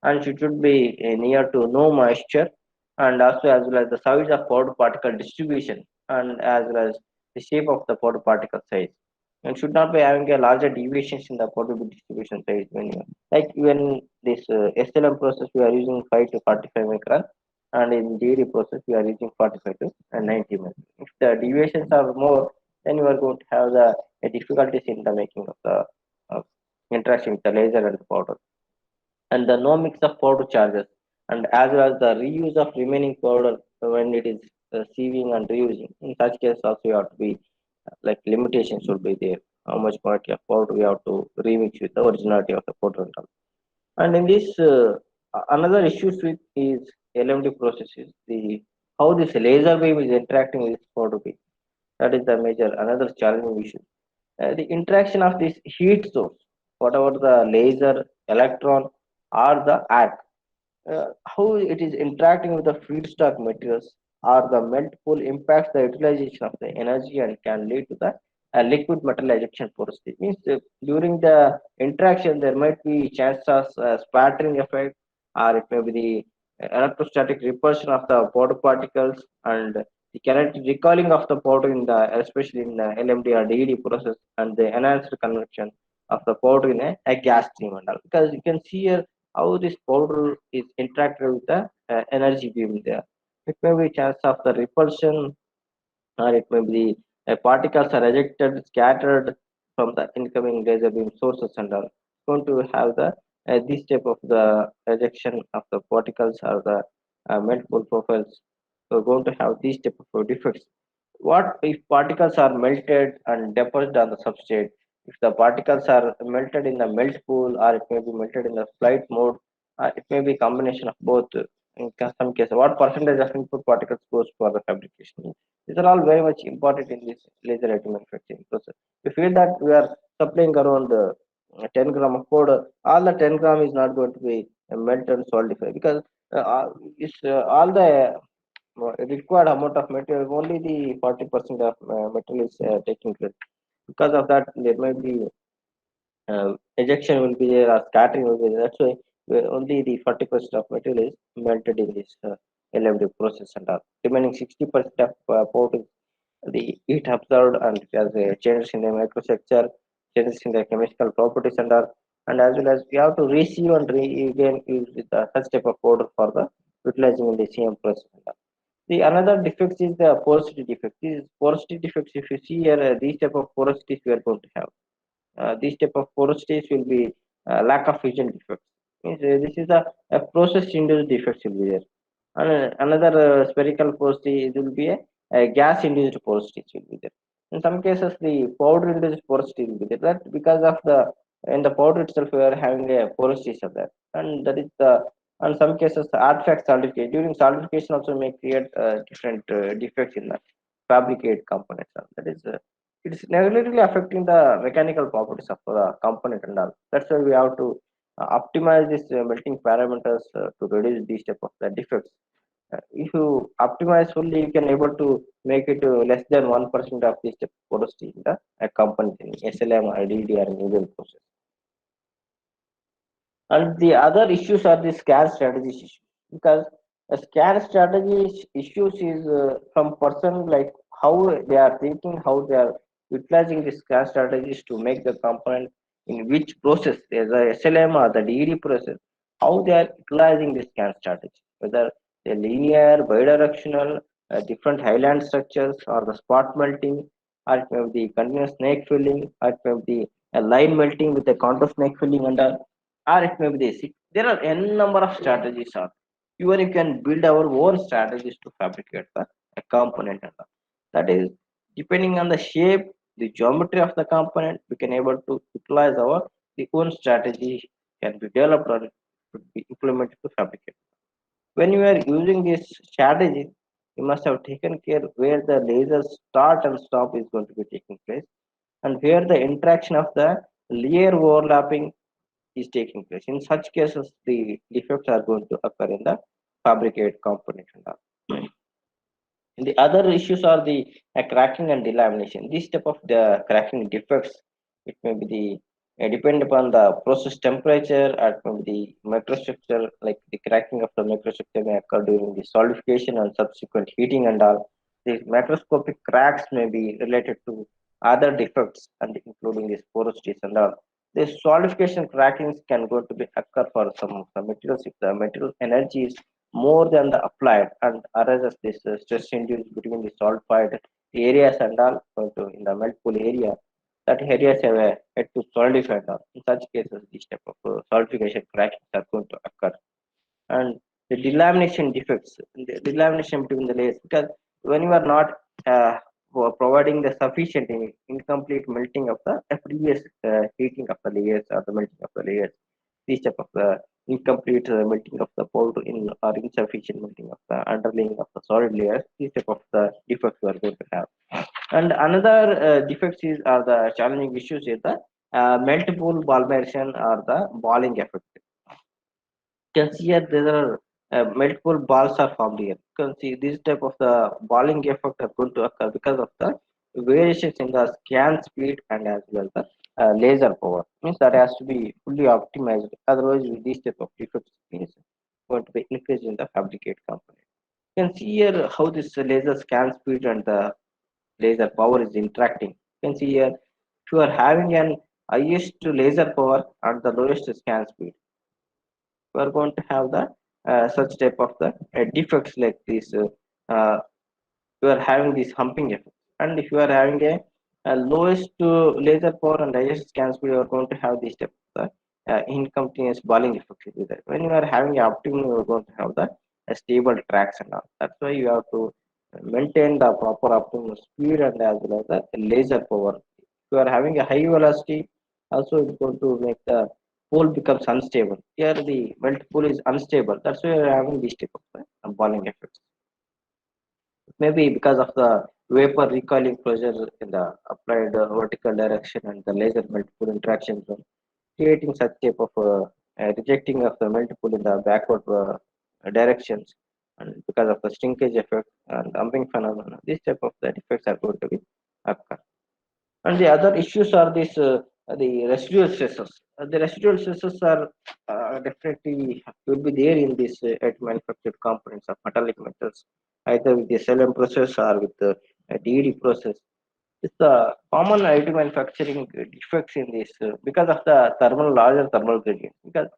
and should be near to no moisture, and also as well as the size of powder particle distribution, and as well as the shape of the powder particle size, and should not be having a larger deviations in the powder distribution size. When you like when this SLM process, we are using 5 to 45 micron, and in GD process we are using 45 to 90 micron. If the deviations are more, then you are going to have the difficulties in the making of the uh, interaction with the laser and the powder, and the no mix of powder charges, and as well as the reuse of remaining powder when it is sieving and reusing. In such case, also you have to be like limitations should be there. How much quantity of powder we have to remix with the originality of the powder and all. And in this, another issue with is LMD processes. The how this laser beam is interacting with this powder beam. That is the major another challenging issue. The interaction of this heat source, whatever the laser, electron, or the arc, how it is interacting with the feedstock materials or the melt pool impacts the utilization of the energy and can lead to the liquid metal ejection porosity. Means during the interaction there might be chance of spattering effect, or it may be the electrostatic repulsion of the powder particles, and the kinetic recalling of the powder in the especially in the LMD or DED process, and the enhanced convection of the powder in a gas stream and all. Because you can see here how this powder is interacted with the energy beam there. It may be chance of the repulsion, or it may be the particles are ejected, scattered from the incoming laser beam sources and are going to have the this type of the ejection of the particles or the melt pool profiles. So going to have these type of defects. What if particles are melted and deposited on the substrate? If the particles are melted in the melt pool, or it may be melted in the flight mode, it may be combination of both. In some cases, what percentage of input particles goes for the fabrication? These are all very much important in this laser additive manufacturing process. We feel that we are supplying around 10 gram of powder, all the 10 gram is not going to be melt and solidify, because all the required amount of material, only the 40% of material is taking place. Because of that, there might be ejection will be there or scattering will be there. That's why only the 40% of material is melted in this LMD process, and remaining 60% of powder, the heat absorbed and it has changes in the microstructure, changes in the chemical properties and all, and as well as we have to receive and again use with such type of powder for the utilizing in the same process and all. The another defects is the porosity defect. These porosity defects, if you see here, these type of porosities we are going to have. These type of porosities will be lack of fusion defects. Means, this is a process induced defects will be there. And another spherical porosity, it will be a gas induced porosity will be there. In some cases, the powder induced porosity will be there. That because of the in the powder itself, we are having a porosity of that, and that is the. In some cases, the artifact solidification during solidification also may create different defects in the fabricate components. That is it is negatively affecting the mechanical properties of the component and all. That's why we have to optimize this melting parameters to reduce these type of the defects. If you optimize fully, you can able to make it less than 1% of this type of porosity in the component in SLM or DD or in process. And the other issues are the scan strategies issue, because a scan strategies issues is from person like how they are thinking, how they are utilizing the scan strategies to make the component in which process, there's a SLM or the DED process, how they are utilizing the scan strategy, whether they're linear, bidirectional, different highland structures, or the spot melting, or it may be the continuous snake filling, or it may be a line melting with a counter snake filling under, or it may be the SIG. There are n number of strategies. Or even you can build our own strategies to fabricate a component. And all. That is depending on the shape, the geometry of the component, we can able to utilize our the own strategy can be developed or could be implemented to fabricate. When you are using this strategy, you must have taken care where the laser start and stop is going to be taking place and where the interaction of the layer overlapping is taking place. In such cases, the defects are going to occur in the fabricate component. And all. The other issues are the cracking and delamination. This type of the cracking defects, it may be depend upon the process temperature, or maybe the microstructure, like the cracking of the microstructure may occur during the solidification and subsequent heating and all. These macroscopic cracks may be related to other defects and including these porosities and all. The solidification crackings can go to be occur for some of the materials if the material energy is more than the applied and arises this stress induced between the solidified areas and all to in the melt pool area, that areas have a yet to solidify and all. In such cases this type of solidification cracks are going to occur. And the delamination defects, the delamination between the layers, because when you are not providing the sufficient incomplete melting of the previous heating of the layers or the melting of the layers, these type of incomplete melting of the powder in or insufficient melting of the underlaying of the solid layers, these type of the defects we are going to have. And another defects is are the challenging issues is the melt pool balmation or the balling effect. Can see here there are multiple balls are formed here. You can see this type of the balling effect are going to occur because of the variations in the scan speed and as well as the laser power. Means that has to be fully optimized. Otherwise, with this type of defects is going to be increased in the fabricate component. You can see here how this laser scan speed and the laser power is interacting. You can see here if you are having an highest laser power and the lowest scan speed, we are going to have the such type of the defects like this. You are having this humping effect, and if you are having a lowest laser power and highest scan speed, you are going to have this type of the incontinuous balling effect. With that. When you are having optimum, you are going to have the stable tracks and all. That's why you have to maintain the proper optimum speed and as well as the laser power. If you are having a high velocity, also it's going to make the pool becomes unstable. Here the melt pool is unstable. That's why you're having this type of balling effects. Maybe because of the vapor recoiling pressure in the applied vertical direction and the laser melt pool interaction zone, creating such type of rejecting of the melt pool in the backward directions, and because of the shrinkage effect and dumping phenomena, this type of the effects are going to be occur. And the other issues are this the residual stresses. The residual stresses are definitely will be there in this at manufactured components of metallic metals, either with the SLM process or with the DED process. It's the common additive manufacturing defects in this because of the thermal larger thermal gradient. Because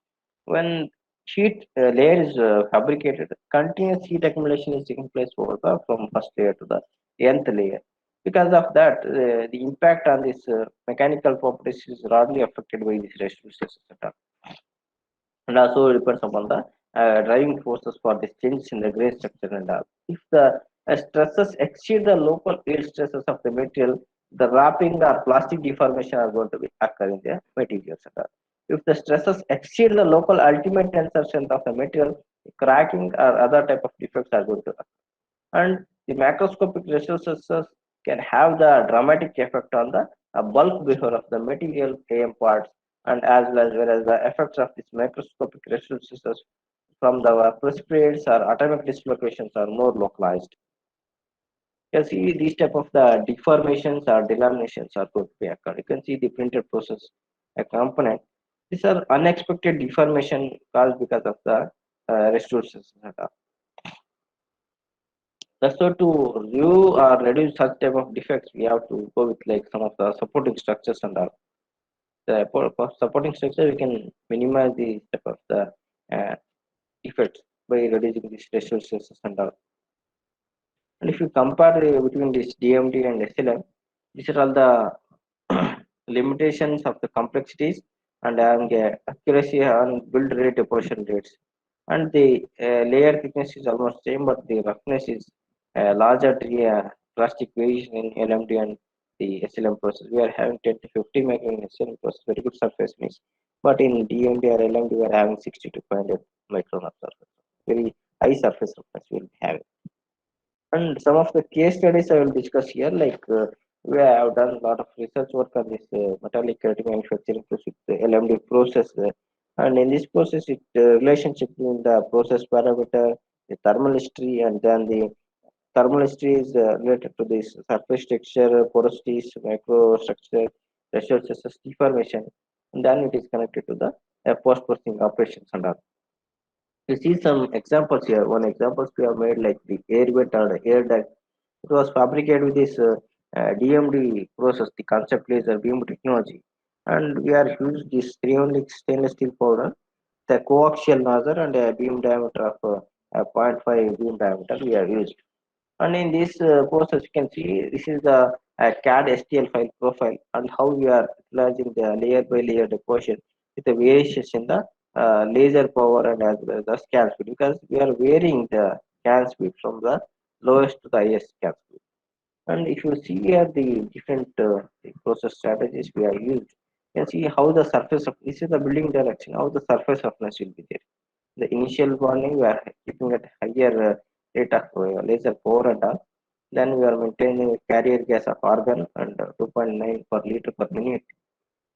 when sheet layer is fabricated, continuous heat accumulation is taking place over the from first layer to the nth layer. Because of that, the impact on this mechanical properties is broadly affected by this residual stresses and also depends upon the driving forces for the changes in the grain structure and all. If the stresses exceed the local yield stresses of the material, the wrapping or plastic deformation are going to be occur in the materials and all. If the stresses exceed the local ultimate tensile strength of the material, cracking or other type of defects are going to occur. And the macroscopic resources can have the dramatic effect on the bulk behavior of the material AM parts and as well as the effects of these microscopic resources from the precipitates or atomic dislocations are more localized. You can see these type of the deformations or delaminations are going to be occur. You can see the printed process a component. These are unexpected deformation caused because of the resources. That's why to review or reduce such type of defects, we have to go with like some of the supporting structures and all. The supporting structure, we can minimize the type of the uh, defects by reducing these resources and all. And if you compare between this DMT and SLM, these are all the limitations of the complexities and having accuracy on build rate deposition rates. And the layer thickness is almost same, but the roughness is larger drastic variation in LMD and the SLM process. We are having 10 to 50 micron in SLM process, very good surface means. But in DMD or LMD, we are having 60 to 500 micron of surface. Very high surface roughness we will be having. And some of the case studies I will discuss here, like we have done a lot of research work on this metallic coating manufacturing process with the LMD process. And in this process, it relationship between the process parameter, the thermal history, and then the thermal history is related to this surface texture, porosities, microstructure, pressure stresses, deformation, and then it is connected to the post-processing operations and all. You see some examples here. One examples we have made like the air vent or air duct. It was fabricated with this DMD process, the concept laser beam technology, and we are used this 300 stainless steel powder, the coaxial nozzle, and a beam diameter of zero point 0.5 beam diameter we are used. And in this process, you can see this is the CAD STL file profile and how we are utilizing the layer by layer deposition with the variations in the laser power and as well as the scan speed, because we are varying the scan speed from the lowest to the highest scan speed. And if you see here the different the process strategies we are used, you can see how the surface of this is the building direction, how the surface roughness will be there. The initial warning we are keeping at higher rate of laser power and all. Then we are maintaining a carrier gas of argon and 2.9 per liter per minute,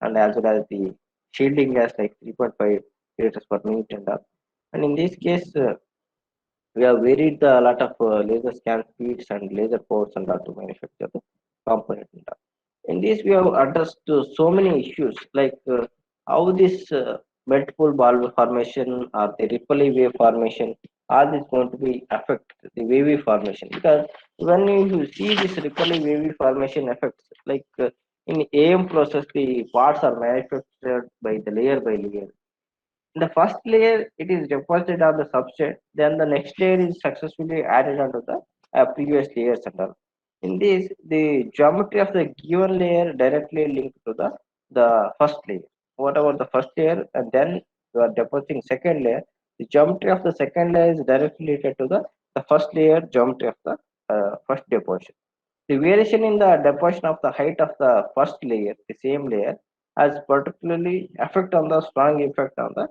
and as well as the shielding gas like 3.5 liters per minute and all. And in this case, we have varied a lot of laser scan speeds and laser ports and all to manufacture the component and all. In this, we have addressed so many issues like how this multiple valve formation or the ripple wave formation, all this going to be affect the wavy formation, because when you see this ripple wavy formation effects, like in AM process, the parts are manufactured by layer. In the first layer, it is deposited on the substrate. Then the next layer is successfully added onto the previous layers and all. In this, the geometry of the given layer directly linked to the first layer. Whatever the first layer, and then you are depositing second layer. The geometry of the second layer is directly related to the first layer geometry of the first deposition. The variation in the deposition of the height of the first layer, the same layer, has particularly effect on the strong effect on the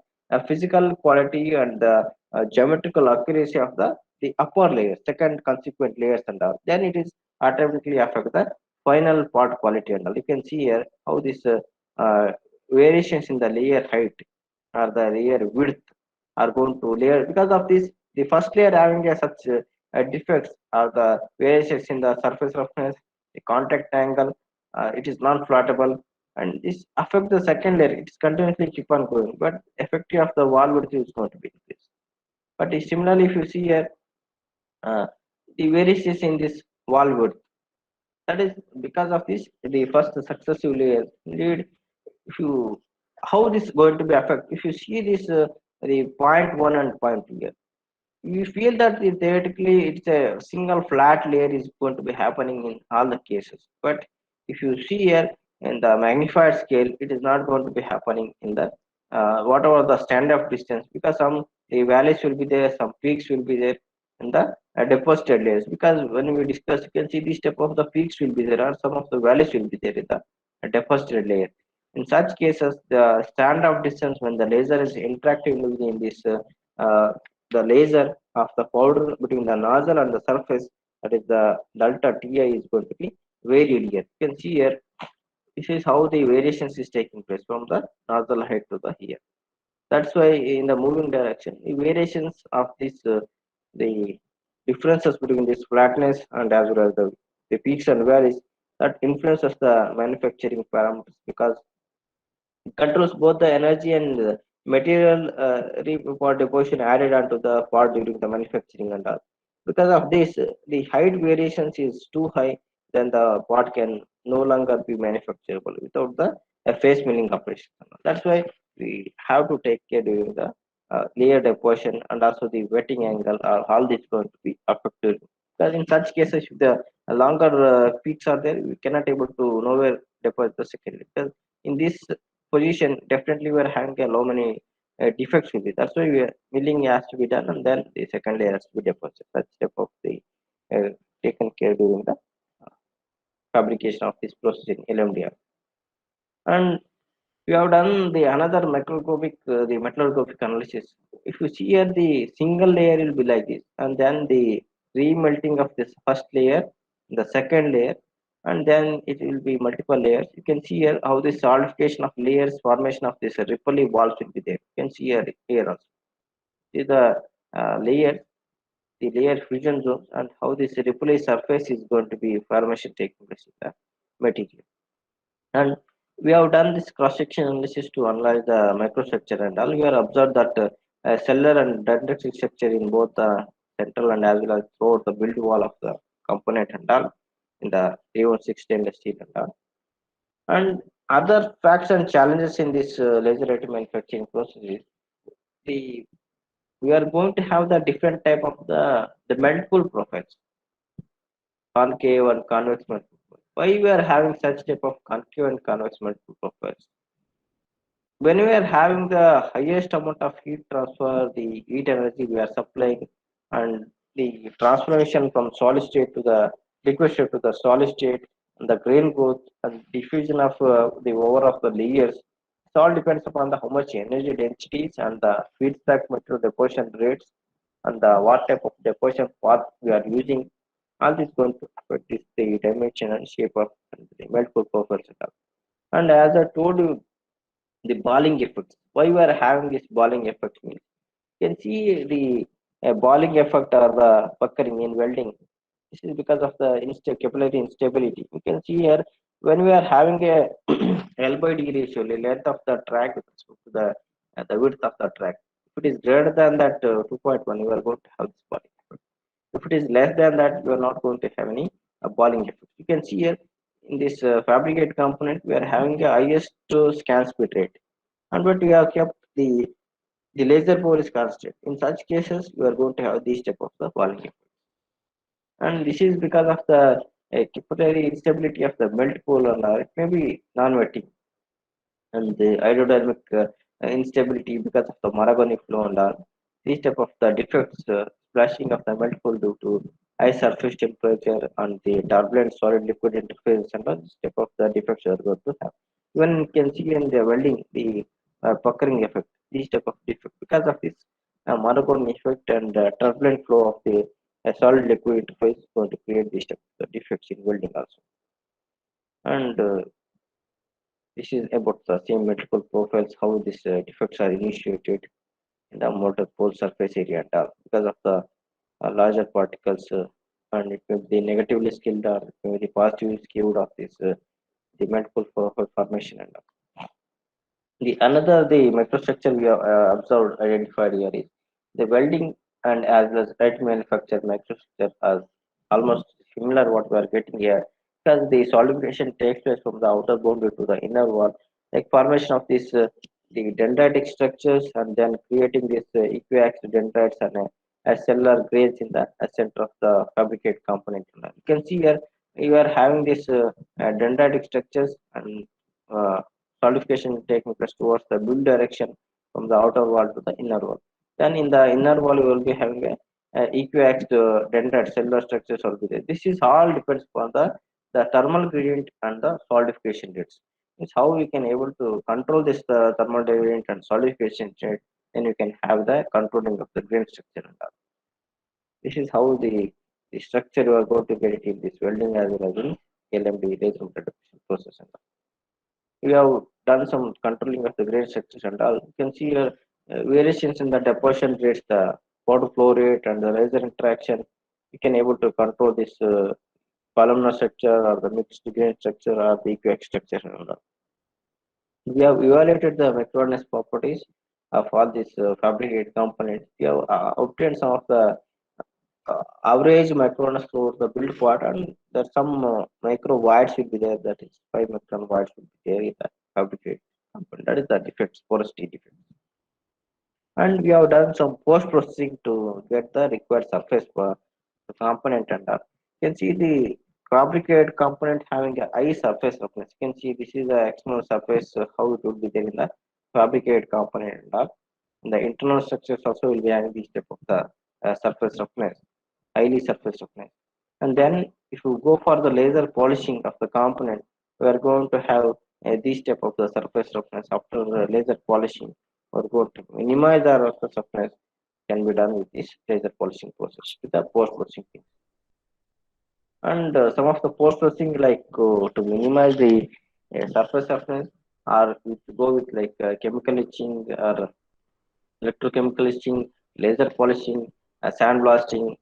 physical quality and the geometrical accuracy of the upper layer, second consequent layers and all. Then it is automatically affect the final part quality and all. You can see here how this uh, variations in the layer height or the layer width are going to layer, because of this the first layer having a such defects or the variations in the surface roughness, the contact angle, it is non-flattable, and this affect the second layer. It is continuously keep on going, but effective of the wall width is going to be increased. But similarly, if you see here uh, the variations in this wall width, that is because of this the first successive layer lead. If you how this going to be affect, if you see this the point one and point two here, you feel that theoretically it's a single flat layer is going to be happening in all the cases. But if you see here in the magnified scale, it is not going to be happening in the whatever the standoff distance, because some the values will be there, some peaks will be there in the deposited layers. Because when we discuss, you can see this step of the peaks will be there, or some of the values will be there in the deposited layer. In such cases, the standoff distance when the laser is interacting within this the laser of the powder between the nozzle and the surface, that is the delta Ti, is going to be varied here. You can see here, this is how the variations is taking place from the nozzle height to the here. That's why in the moving direction, the variations of this, the differences between this flatness and as well as the peaks and valleys, that influences the manufacturing parameters, because it controls both the energy and material for deposition added onto the part during the manufacturing and all. Because of this, the height variations is too high, then the part can no longer be manufacturable without the phase milling operation. That's why we have to take care during the layer deposition, and also the wetting angle. All this going to be affected. Because in such cases, if the longer peaks are there, we cannot able to nowhere deposit the secondary. Because in this position, definitely we are having a low many defects with it. That's why milling has to be done, and then the second layer has to be deposited. That step of the uh, taken care during the fabrication of this process in LMDR. And we have done the another macroscopic, the metallurgic analysis. If you see here, the single layer will be like this, and then the remelting of this first layer, the second layer, and then it will be multiple layers. You can see here how the solidification of layers, formation of this ripply balls will be there. You can see here also. See the layer, the layer fusion zones, and how this ripply surface is going to be formation taking place in the material. And we have done this cross-section analysis to analyze the microstructure and all. We have observed that cellular and dendritic structure in both the central and as well as throughout the build wall of the component and all in the 316 stainless steel and all. And other facts and challenges in this laser additive manufacturing process is the we are going to have the different type of the melt pool profiles, concave and convex melt pool. Why we are having such type of concave and convex melt pool profiles? When we are having the highest amount of heat transfer, the heat energy we are supplying, and the transformation from solid state to the liquid state to the solid state, and the grain growth and diffusion of the over of the layers, it all depends upon the how much energy densities and the feedback material deposition rates and the what type of deposition path we are using. All this going to affect this, the dimension and shape of the melt pool profiles. And as I told you, the balling effect. Why we are having this balling effect means you can see the balling effect or the puckering in welding. This is because of the capillary instability. You can see here when we are having a L by D ratio, the length of the track with respect to the width of the track. If it is greater than that 2.1, you are going to have this balling effect. If it is less than that, you are not going to have any balling effect. You can see here in this fabricate component, we are having the highest scan speed rate, and but we have kept the laser bore is constant. In such cases, you are going to have these type of the falling effect, and this is because of the capillary instability of the melt pool, and it may be non-wetting, and the hydrodynamic instability because of the Maragoni flow and all. These type of the defects, splashing of the melt pool due to high surface temperature and the turbulent solid liquid interface and all this type of the defects are going to have. Even you can see in the welding the puckering effect, these type of defect because of this Maragoni effect and turbulent flow of the solid liquid interface is going to create these type of the defects in welding also. And this is about the same metrical profiles, how these defects are initiated in the motor pole surface area and all because of the larger particles, and it may be negatively skilled or it may be positively skewed of this the multiple formation and all. The another the microstructure we have observed identified here is the welding and as well as right manufactured microstructure as almost similar what we are getting here because the solidification takes place from the outer boundary to the inner wall, like formation of this the dendritic structures and then creating this equiaxed dendrites and cellular grains in the center of the fabricate component. You can see here you are having this dendritic structures and uh, solidification taking place towards the build direction from the outer wall to the inner wall. Then in the inner wall, you will be having a equiaxed dendrite cellular structures will be there. This is all depends upon the thermal gradient and the solidification rates. It's how we can able to control this thermal gradient and solidification rate. Then you can have the controlling of the grain structure and all. This is how the structure you are going to get it in this welding as well as in LMD laser multiplication process and all. We have done some controlling of the grain structures and all. You can see here variations in the deposition rates, the water flow rate, and the laser interaction. You can able to control this columnar structure or the mixed grain structure or the equiax structure and all. We have evaluated the macroness properties of all these fabricated components. We have obtained some of the average microness for the build part, and there's some micro voids will be there. That is 5 micron voids will be there in the fabricated component. That is the defects, porosity defect. And we have done some post processing to get the required surface for the component and all. You can see the fabricated component having a high surface roughness. You can see this is the external surface, how it would be there in the fabricated component. And all. The internal structures also will be having this type of the surface roughness, highly surface roughness. And then if you go for the laser polishing of the component, we are going to have this type of the surface roughness. After laser polishing, we're going to minimize the surface roughness can be done with this laser polishing process with the post processing. And some of the post processing like to minimize the surface roughness or to go with like chemical etching or electrochemical etching, laser polishing, sandblasting.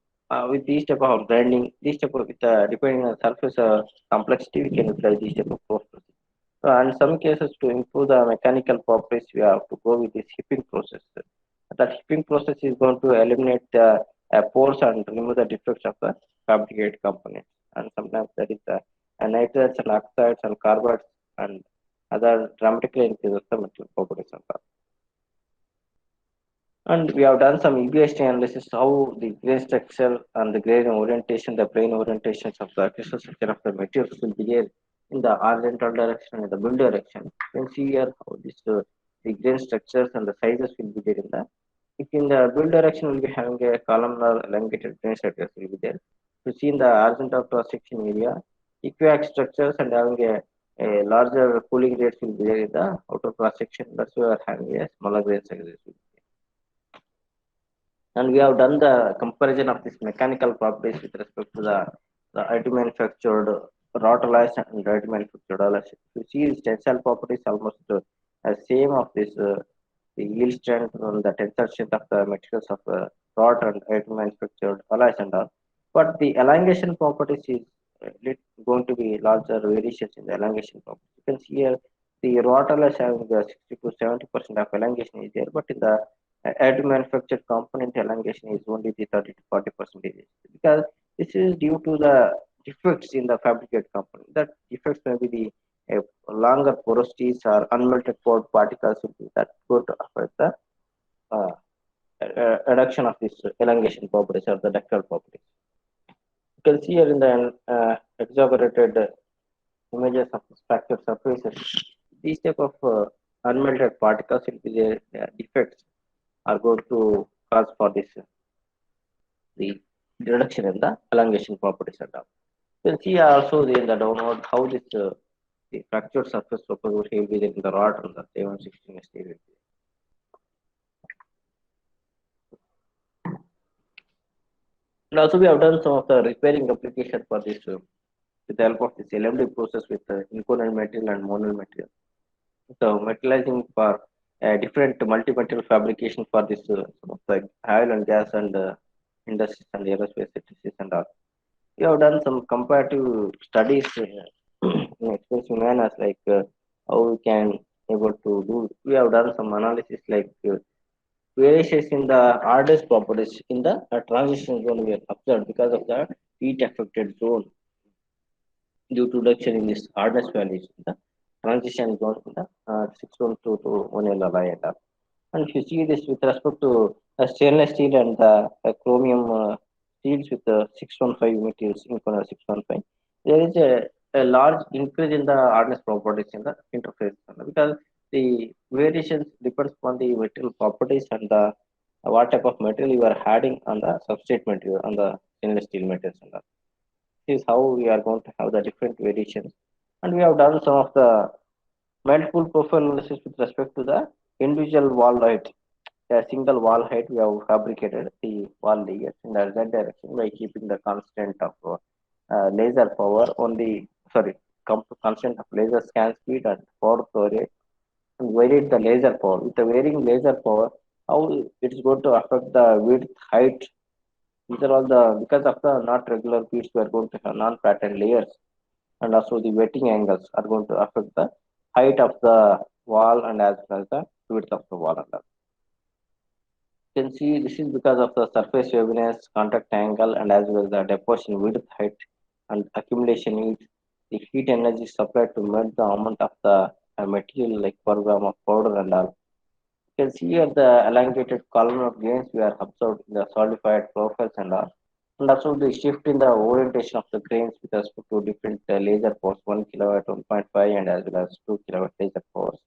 With these type of grinding, these type of with, depending on surface complexity, we can apply these type of post processing. And some cases to improve the mechanical properties, we have to go with this hipping process. That hipping process is going to eliminate the pores and remove the defects of the fabricated components. And sometimes that is the nitrates and oxides and carbonates and other dramatically increases the material properties of that. And we have done some EBST analysis how the grain structure and the grain orientation, the plane orientations of the crystal structure of the materials will be there in the horizontal direction and the build direction. You can see here how this the grain structures and the sizes will be there in the. If in the build direction will be having a columnar elongated grain structures will be there. To see in the horizontal cross section area, equiax structures and having a larger cooling rates will be there in the outer cross section. That's why we are having a smaller grain sizes. And we have done the comparison of these mechanical properties with respect to the IT manufactured wrought alloys and ready manufactured alloys. You see these tensile properties almost same of this the yield strength and the tensile strength of the materials of wrought and ready manufactured alloys and all. But the elongation properties is going to be larger variations in the elongation properties. You can see here the wrought alloys having 60 to 70% of elongation is there, but in the add manufactured component elongation is only the 30 to 40 percentage because this is due to the defects in the fabricated component. That defects may be the longer porosities or unmelted port particles that go to affect the uh, reduction of this elongation properties or the ductile properties. You can see here in the exaggerated images of fractured surfaces, these type of unmelted particles will be the defects are going to cause for this the reduction in the elongation properties and all. You can see also in the downward how this the fractured surface topography will be there in the rod and the 716 steel. And also we have done some of the repairing application for this with the help of this LMD process with inconel material and monel material. So metallizing for different multi-material fabrication for this some of the oil and gas and industries and aerospace industries and all. We have done some comparative studies in expensive manners like how we can able to do. We have done some analysis like variations in the hardest properties in the transition zone we have observed because of the heat affected zone due to reduction in this hardness values in the transition zone in the 612 to 1L alloy and all. And if you see this with respect to stainless steel and the chromium steels with the 615 materials in corner 615, there is a large increase in the hardness properties in the interface because the variations depends upon the material properties and the what type of material you are adding on the substrate material on the stainless steel materials and all. This is how we are going to have the different variations. And we have done some of the multiple profile analysis with respect to the individual wall height. A single wall height we have fabricated the wall layers in the z direction by keeping the constant of laser power on the sorry constant of laser scan speed and power flow rate and varied the laser power. With the varying laser power, how it is going to affect the width, height. These are all the because of the not regular beats we are going to have non-pattern layers and also the wetting angles are going to affect the height of the wall and as well as the width of the wall and all. You can see this is because of the surface waviness, contact angle, and as well as the deposition width, height, and accumulation heat. The heat energy supplied to melt the amount of the material like per gram of powder and all. You can see here the elongated column of grains we are observed in the solidified profiles and all. And also the shift in the orientation of the grains with respect to different laser force, 1 kilowatt, 1.5, and as well as 2 kilowatt laser force.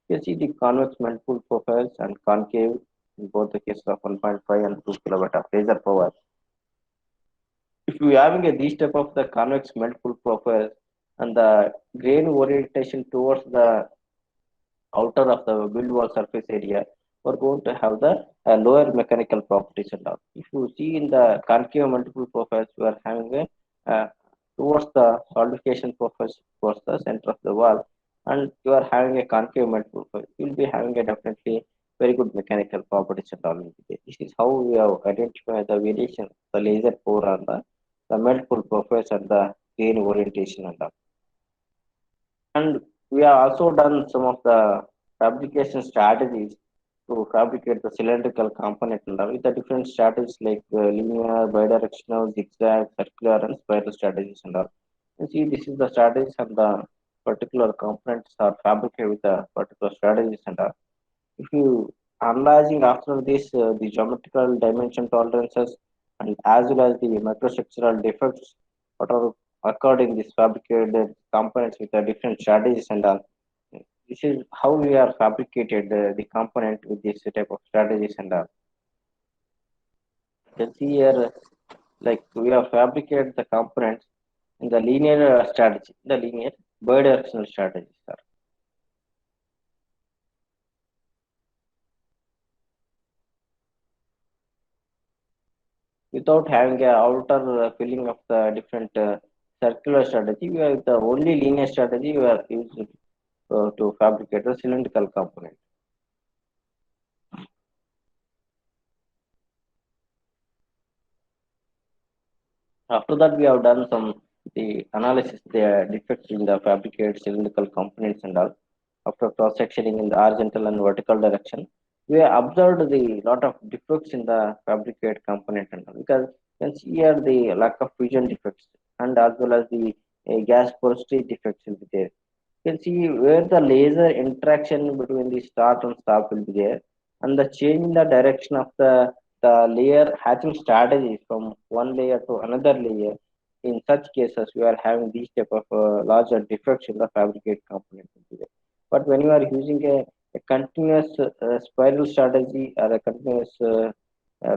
You see the convex manifold profiles and concave in both the cases of 1.5 and 2 kilowatt of laser power. If you having these type of the convex manifold profiles and the grain orientation towards the outer of the build wall surface area, we're going to have the lower mechanical properties and all. If you see in the concave multiple profiles, we are having a towards the solidification profiles towards the center of the wall, and you are having a concave multiple profile. You'll be having a definitely very good mechanical properties and all. This is how we have identified the variation, the laser core and the multiple profiles and the grain orientation and all. And we have also done some of the fabrication strategies to fabricate the cylindrical component and all with the different strategies like linear, bidirectional, zigzag, circular, and spiral strategies and all. You see, this is the strategies and the particular components are fabricated with the particular strategies and all. If you analyzing after this the geometrical dimension tolerances and as well as the microstructural defects what are occurred in this fabricated components with the different strategies and all. This is how we are fabricated the component with this type of strategies and all. You can see here like we have fabricated the components in the linear strategy, the linear bidirectional strategies. Without having a outer filling of the different circular strategy, we have the only linear strategy we are using to fabricate the cylindrical component. After that, we have done some the analysis the defects in the fabricated cylindrical components and all. After cross sectioning in the horizontal and vertical direction, we have observed the lot of defects in the fabricated component and all because you can see here the lack of fusion defects and as well as the gas porosity defects will be there. You can see where the laser interaction between the start and stop will be there, and the change in the direction of the layer hatching strategy from one layer to another layer. In such cases, we are having these type of larger defects in the fabricate component will be there. But when you are using a continuous spiral strategy or a continuous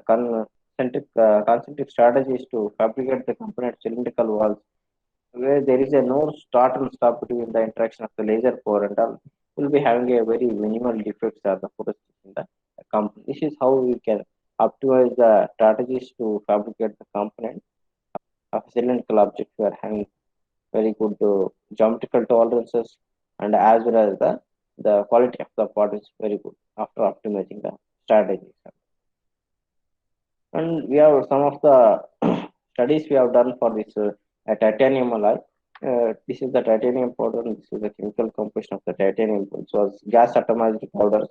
concentric strategies to fabricate the component cylindrical walls, where there is a no start and stop between the interaction of the laser core and all, will be having a very minimal defects or the photos in the company. This is how we can optimize the strategies to fabricate the component of cylindrical object. We are having very good geometrical tolerances and as well as the quality of the part is very good after optimizing the strategies. And we have some of the studies we have done for this titanium alloy. This is the titanium powder, and this is the chemical composition of the titanium. So, as gas atomized powders.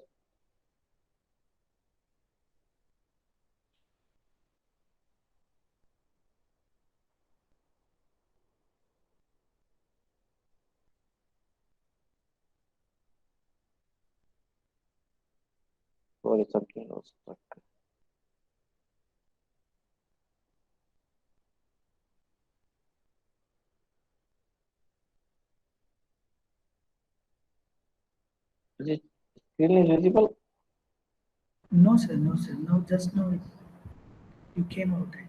Or something else. Is it screen is visible? No, sir, no, sir. No, just now you came out. Right?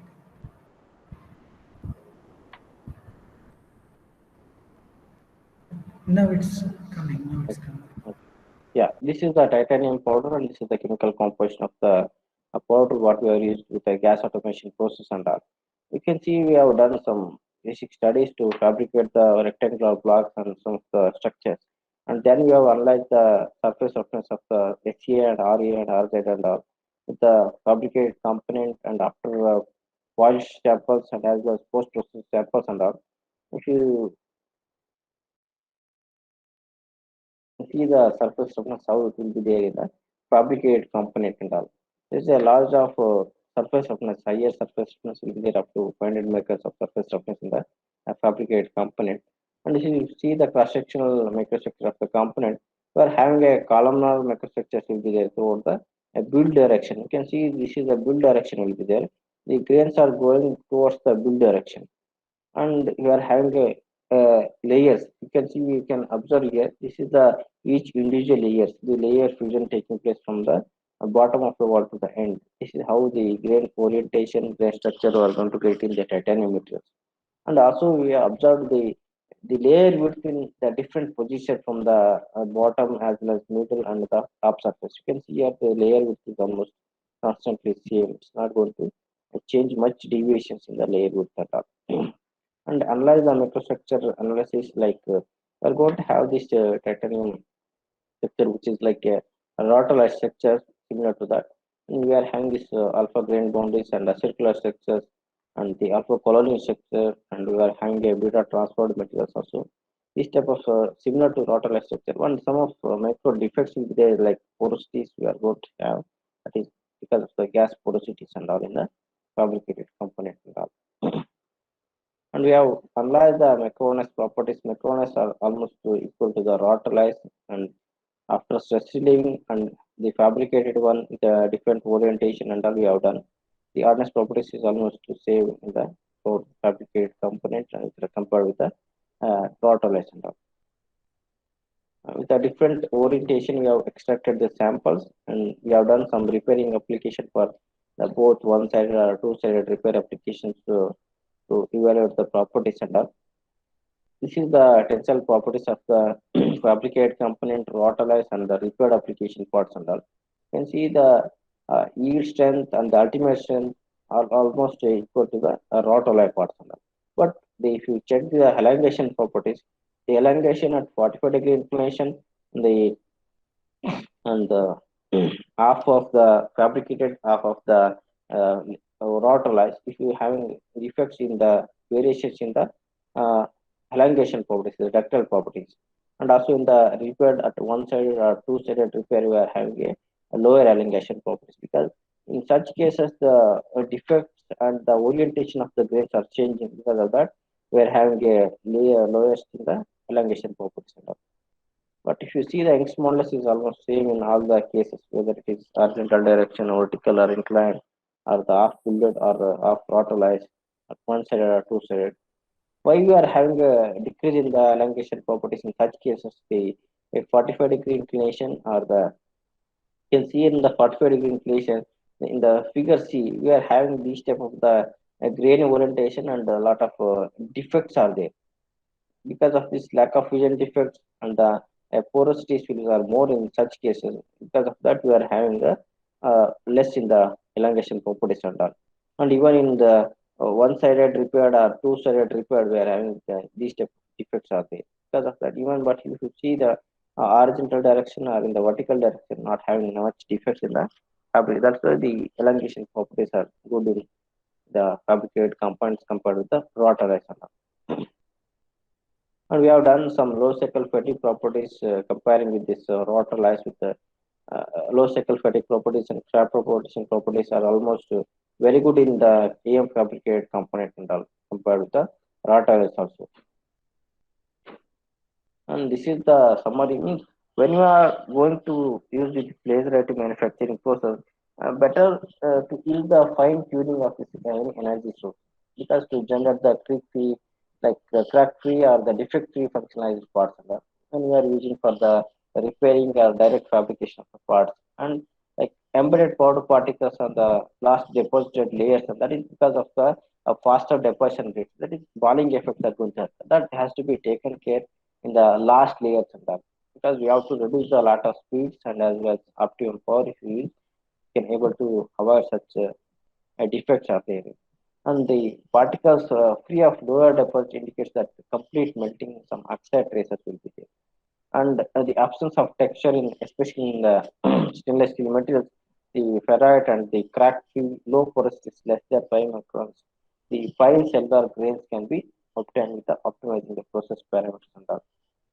Now it's coming. Now it's coming. Yeah, this is the titanium powder, and this is the chemical composition of the powder what we are used with the gas automation process and all. You can see we have done some basic studies to fabricate the rectangular blocks and some of the structures, and then we have analyzed the surface roughness of the HA and RA and RZ and all with the fabricated component and after polished samples and as well as post process samples and all. If you see the surface roughness how it will be there in the fabricated component and all. There is a large of surface roughness, higher surface roughness will be there up to 500 makers of surface roughness in the fabricated component. And if you see the cross-sectional microstructure of the component, we are having a columnar microstructure will be there toward the build direction. You can see this is a build direction will be there. the grains are going towards the build direction, and you are having layers. You can see, you can observe here. This is the each individual layers. The layer fusion taking place from the bottom of the wall to the end. This is how the grain orientation, grain structure are going to get in the titanium materials. And also we have observed the layer width in the different position from the bottom as well as middle and the top surface. You can see here the layer width is almost constantly same. It's not going to change much deviations in the layer width at all. And analyze the microstructure analysis, like we're going to have this titanium structure which is like a rotolite structure similar to that. And we are having this alpha grain boundaries and a circular structures and the alpha colony structure, and we are having a beta transferred materials also. This type of similar to rotolite structure. One some of micro defects will be there, like porosities we are going to have. That is because of the gas porosities and all in the fabricated component and all. And we have analyzed the macronous properties. Macronous are almost equal to the rotolite, and after stress relieving and the fabricated one with a different orientation and all we have done. The hardness properties is almost the same in the four fabricated component compared with the rotolite and all. With a different orientation, we have extracted the samples and we have done some repairing application for the both one-sided or two-sided repair applications to evaluate the properties and all. This is the tensile properties of the fabricated component, rotolize, and the repaired application parts and all. You can see the yield strength and the ultimate strength are almost equal to the rotolite parts and all. But if you check the elongation properties, the elongation at 45-degree inclination, the and the half of the fabricated half of the uh, rotolize, if you having defects in the variations in the uh, elongation properties, the ductile properties, and also in the repaired at one-sided or two-sided repair, we are having a lower elongation properties, because in such cases the defects and the orientation of the grains are changing. Because of that, we are having a layer lowest in the elongation properties and all. But if you see the Young's modulus is almost same in all the cases, whether it is horizontal direction, vertical or inclined, or the half bullet or half rotolized, at one sided or two sided. Why we are having a decrease in the elongation properties in such cases? The a 45-degree inclination, or the you can see in the 45-degree inclination in the figure C, we are having these type of the grain orientation and a lot of defects are there. Because of this lack of vision defects and the porosities are more in such cases. Because of that, we are having the less in the elongation properties and all. And even in the one-sided repaired or two-sided repaired, we are having these type of defects are there. Because of that, even but if you see the horizontal direction or in the vertical direction, not having much defects in the fabric. That's why the elongation properties are good in the fabricated components compared with the rotor and all. And we have done some low cycle fatigue properties comparing with this rotor lies with the low cycle fatigue properties and crab propagation properties are almost very good in the AM fabricated component and all compared with the rotor also. And this is the summary. Means when you are going to use the laser writing manufacturing process, better to use the fine tuning of this energy source, because to generate the creep free, like the crack free or the defect free functionalized parts of that. When you are using for the repairing or direct fabrication of the parts, and like embedded powder particles on the last deposited layers, and that is because of the faster deposition rate. That is balling effect that going to happen. That has to be taken care in the last layers and that, because we have to reduce a lot of speeds and as well as optimum power. If we can able to avoid such defects are there. And the particles free of lower deposit indicates that complete melting, some oxide traces will be there. And the absence of texture in especially in the stainless steel materials, the ferrite and the crack free low porosity less than 5 microns, the fine cellular grains can be obtained with the optimizing the process parameters and all.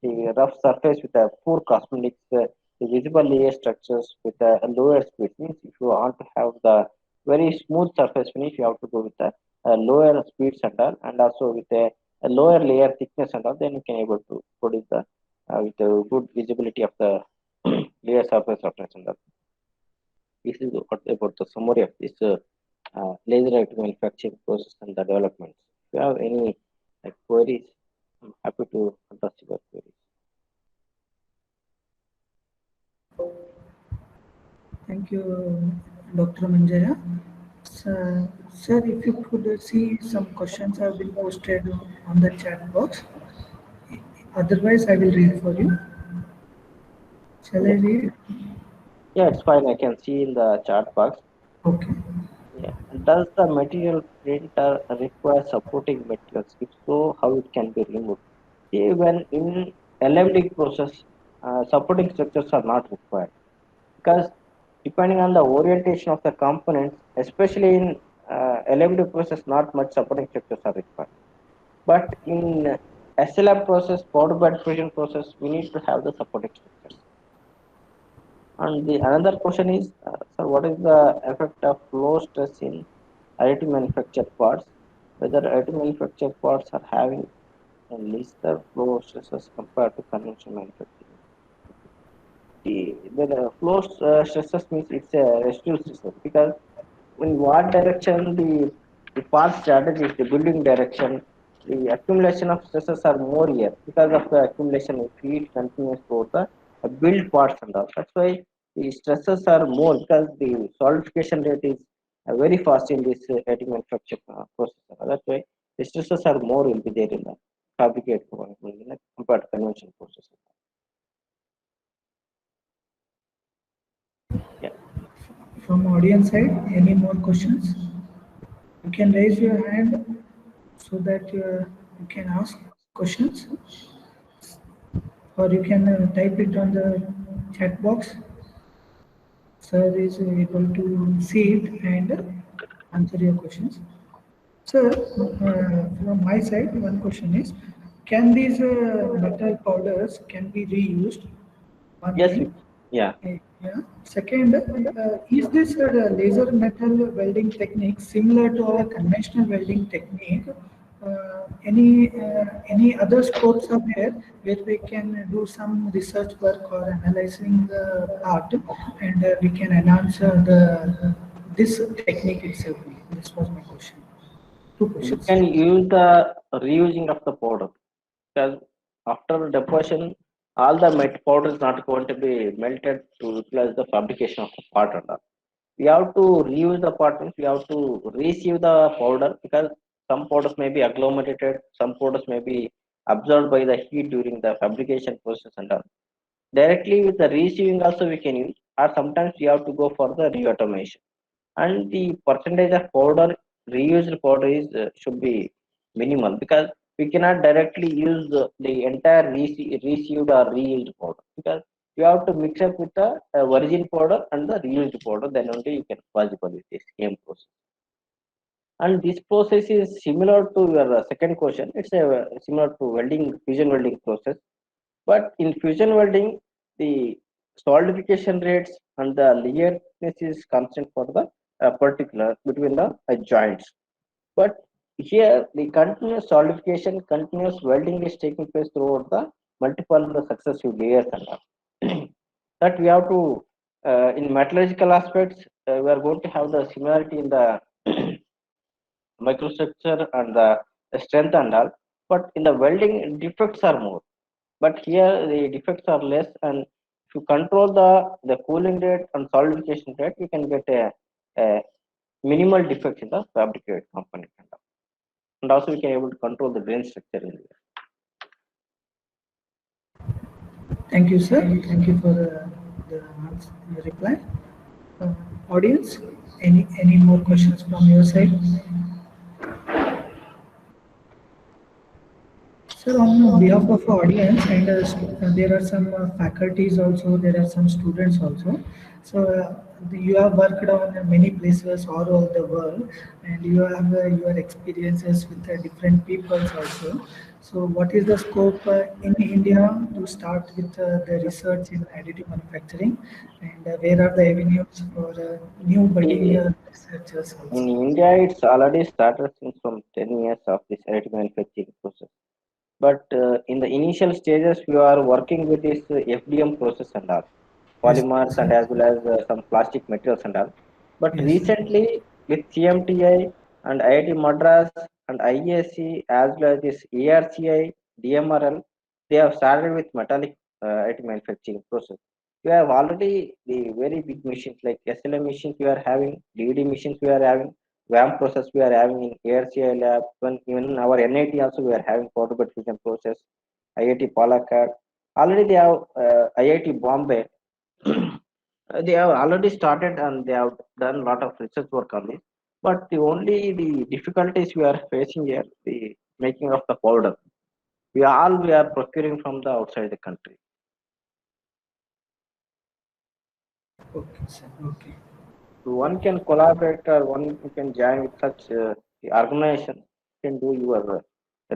The rough surface with a poor cosmetics, the visible layer structures with a lower speed. Means if you want to have the very smooth surface finish, you have to go with a lower speeds and all, and also with a lower layer thickness and all, then you can able to produce the with the good visibility of the layer surface roughness and all. This is what about the summary of this laser additive manufacturing process and the developments. If you have any queries, I'm happy to address your queries. Thank you, Dr. Manjaya. Sir, if you could see some questions have been posted on the chat box. Otherwise, I will read for you. Shall I Yeah, read? yeah, it's fine. I can see in the chat box. Okay. Yeah. Does the material printer require supporting materials? If so, how it can be removed? See, when in LMD process, supporting structures are not required because depending on the orientation of the components, especially in LMD process, not much supporting structures are required. But in SLM process, powder bed fusion process, we need to have the supporting structures. And the another question is, sir, what is the effect of flow stress in additive manufactured parts? Whether additive manufactured parts are having a lesser flow stresses compared to conventional manufacturing. The flow stresses means it's a residual stresses because in what direction the path strategy is the building direction, the accumulation of stresses are more here because of the accumulation of heat continuous throughout the build parts and all. That's why the stresses are more because the solidification rate is very fast in this additive manufacturing process. That's why the stresses are more will be there in the fabricate compared to conventional process. Yeah. From audience side, any more questions? You can raise your hand so that you can ask questions, or you can type it on the chat box. Sir is able to see it and answer your questions. Sir, from my side, one question is, can these metal powders can be reused? One Yes. thing. Yeah. Yeah. Second, is this laser metal welding technique similar to our conventional welding technique? Any other scopes are there where we can do some research work or analyzing the part, and we can enhance the this technique itself. This was my question. Two We questions. can use the reusing of the powder because after deposition, all the powder is not going to be melted to utilize the fabrication of the part and all. We have to reuse the part means we have to receive the powder because some powders may be agglomerated, some powders may be absorbed by the heat during the fabrication process and all. Directly with the receiving also we can use, or sometimes we have to go for the reautomation. And the percentage of powder reused powder is should be minimal because we cannot directly use the entire received or reused powder because you have to mix up with the virgin powder and the reused powder, then only you can possible with this same process. And this process is similar to your second question. It's similar to welding, fusion welding process, but in fusion welding the solidification rates and the layerness is constant for the particular between the joints. But here the continuous solidification, continuous welding is taking place throughout the multiple successive layers and all. That we have to in metallurgical aspects we are going to have the similarity in the microstructure and the strength and all, but in the welding defects are more, but here the defects are less. And if you control the cooling rate and solidification rate, you can get a minimal defects in the fabricated component and all. And also we can able to control the grain structure in there. Thank you, sir. Thank you for the reply. Uh, Audience, any more questions from your side? Sir, on behalf of audience and there are some faculties also, there are some students also. So you have worked on many places all over the world, and you have your experiences with different peoples also. So what is the scope in India to start with the research in additive manufacturing, and where are the avenues for new budding In researchers in also? India, it's already started since from 10 years of this additive manufacturing process. But in the initial stages, we are working with this FDM process and all, Yes, polymers sir. and as well as some plastic materials and all. But Yes, sir. recently, with CMTI and IIT Madras and IAC as well as this ARCI, DMRL, they have started with metallic IT manufacturing process. We have already the very big machines like SLM machines we are having, DVD machines we are having, WAM process we are having in ARCI lab, even in our NIT also we are having portable fusion process, IIT Palakkad. Already they have IIT Bombay. They have already started and they have done a lot of research work on this. But the difficulties we are facing here, the making of the powder. We are procuring from the outside the country. Okay, sir. Okay. So one can collaborate or one can join with such the organization can do your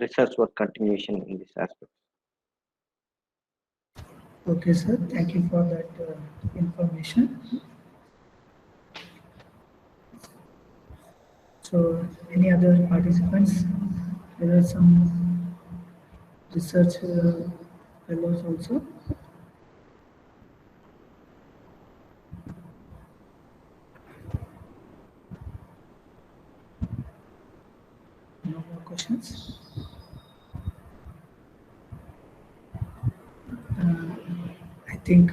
research work continuation in this aspect. Okay, sir. Thank you for that information. So, any other participants? There are some research fellows also. No more questions. I think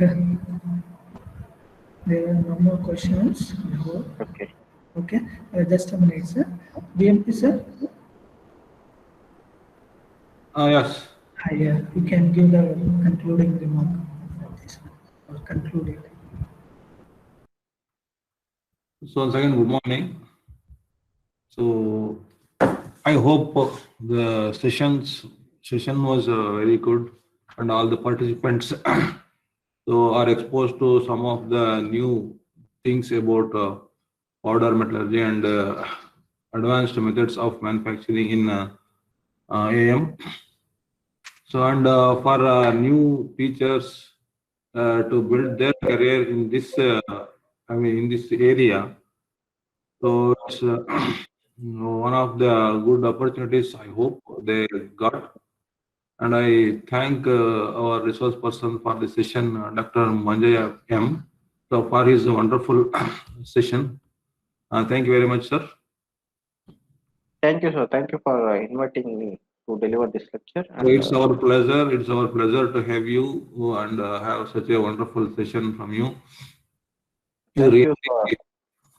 there are no more questions. No. Okay. Okay, just a minute, sir. BMP, sir. Yes. Yeah, you can give the concluding remark for this one, or conclude it. So once again, good morning. So I hope the session was very good, and all the participants so are exposed to some of the new things about powder metallurgy and advanced methods of manufacturing in AM. So and for new teachers to build their career in this, in this area. So it's one of the good opportunities I hope they got. And I thank our resource person for the session, Dr. Manjaya M. So for his wonderful session. Thank you very much, sir. Thank you, sir. Thank you for inviting me to deliver this lecture. So it's our pleasure. It's our pleasure to have you and have such a wonderful session from you. You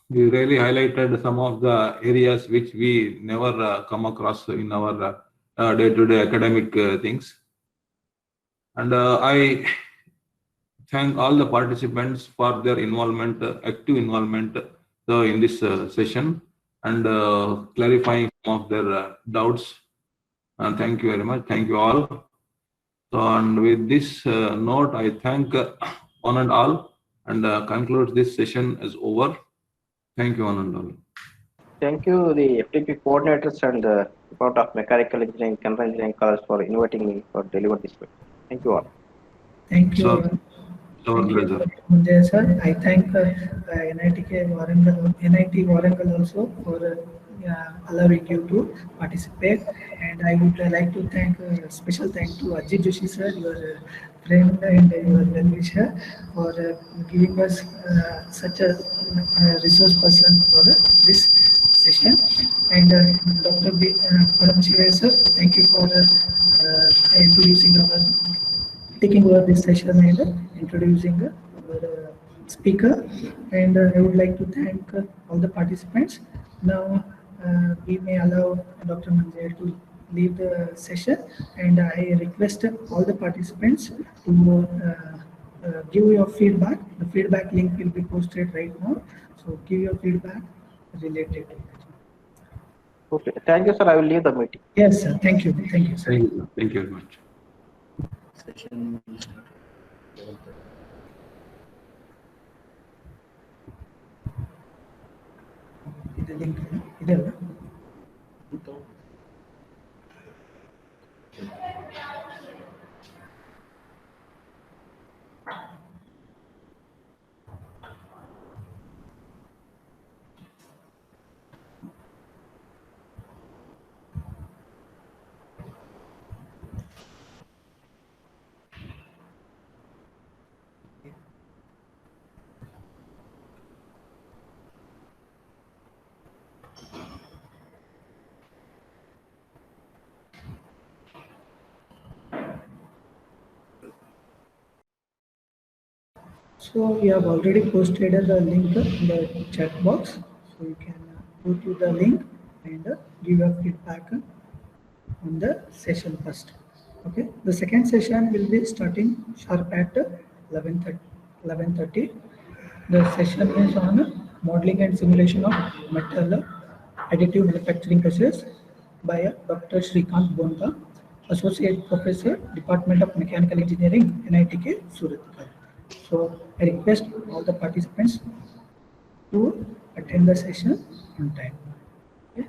really highlighted some of the areas which we never come across in our day-to-day academic things. And I thank all the participants for their involvement, active involvement in this session and clarifying some of their doubts. Thank you very much. Thank you all. So, and with this note, I thank one and all and conclude this session as over. Thank you, one and all. Thank you, the FTP coordinators and the Department of Mechanical Engineering, Chemical Engineering College for inviting me for deliver this lecture. Thank you all. Thank you. So, Thank you, Mujay, sir. I thank NIT Warangal also for allowing you to participate. And I would like to thank special thank to Ajit Joshi, sir, your friend and your well-wisher, for giving us such a resource person for this session. And Dr. Param Shiva, sir, thank you for introducing our taking over this session and introducing our speaker. And I would like to thank all the participants. Now we may allow Dr. Manjay to leave the session, and I request all the participants to give your feedback. The feedback link will be posted right now. So give your feedback related to it. Okay. Thank you, sir. I will leave the meeting. Yes, sir. Thank you. Thank you, sir. Thank you. Thank you very much. Session will start. ಇದು link ಇದೆಲ್ಲ So we have already posted the link in the chat box. So you can go to the link and give your feedback on the session first. Okay. The second session will be starting sharp at 11:30. The session is on modeling and simulation of metal additive manufacturing process by Dr. Shrikant Bonka, Associate Professor, Department of Mechanical Engineering, NITK, Surat. So I request all the participants to attend the session on time. Okay.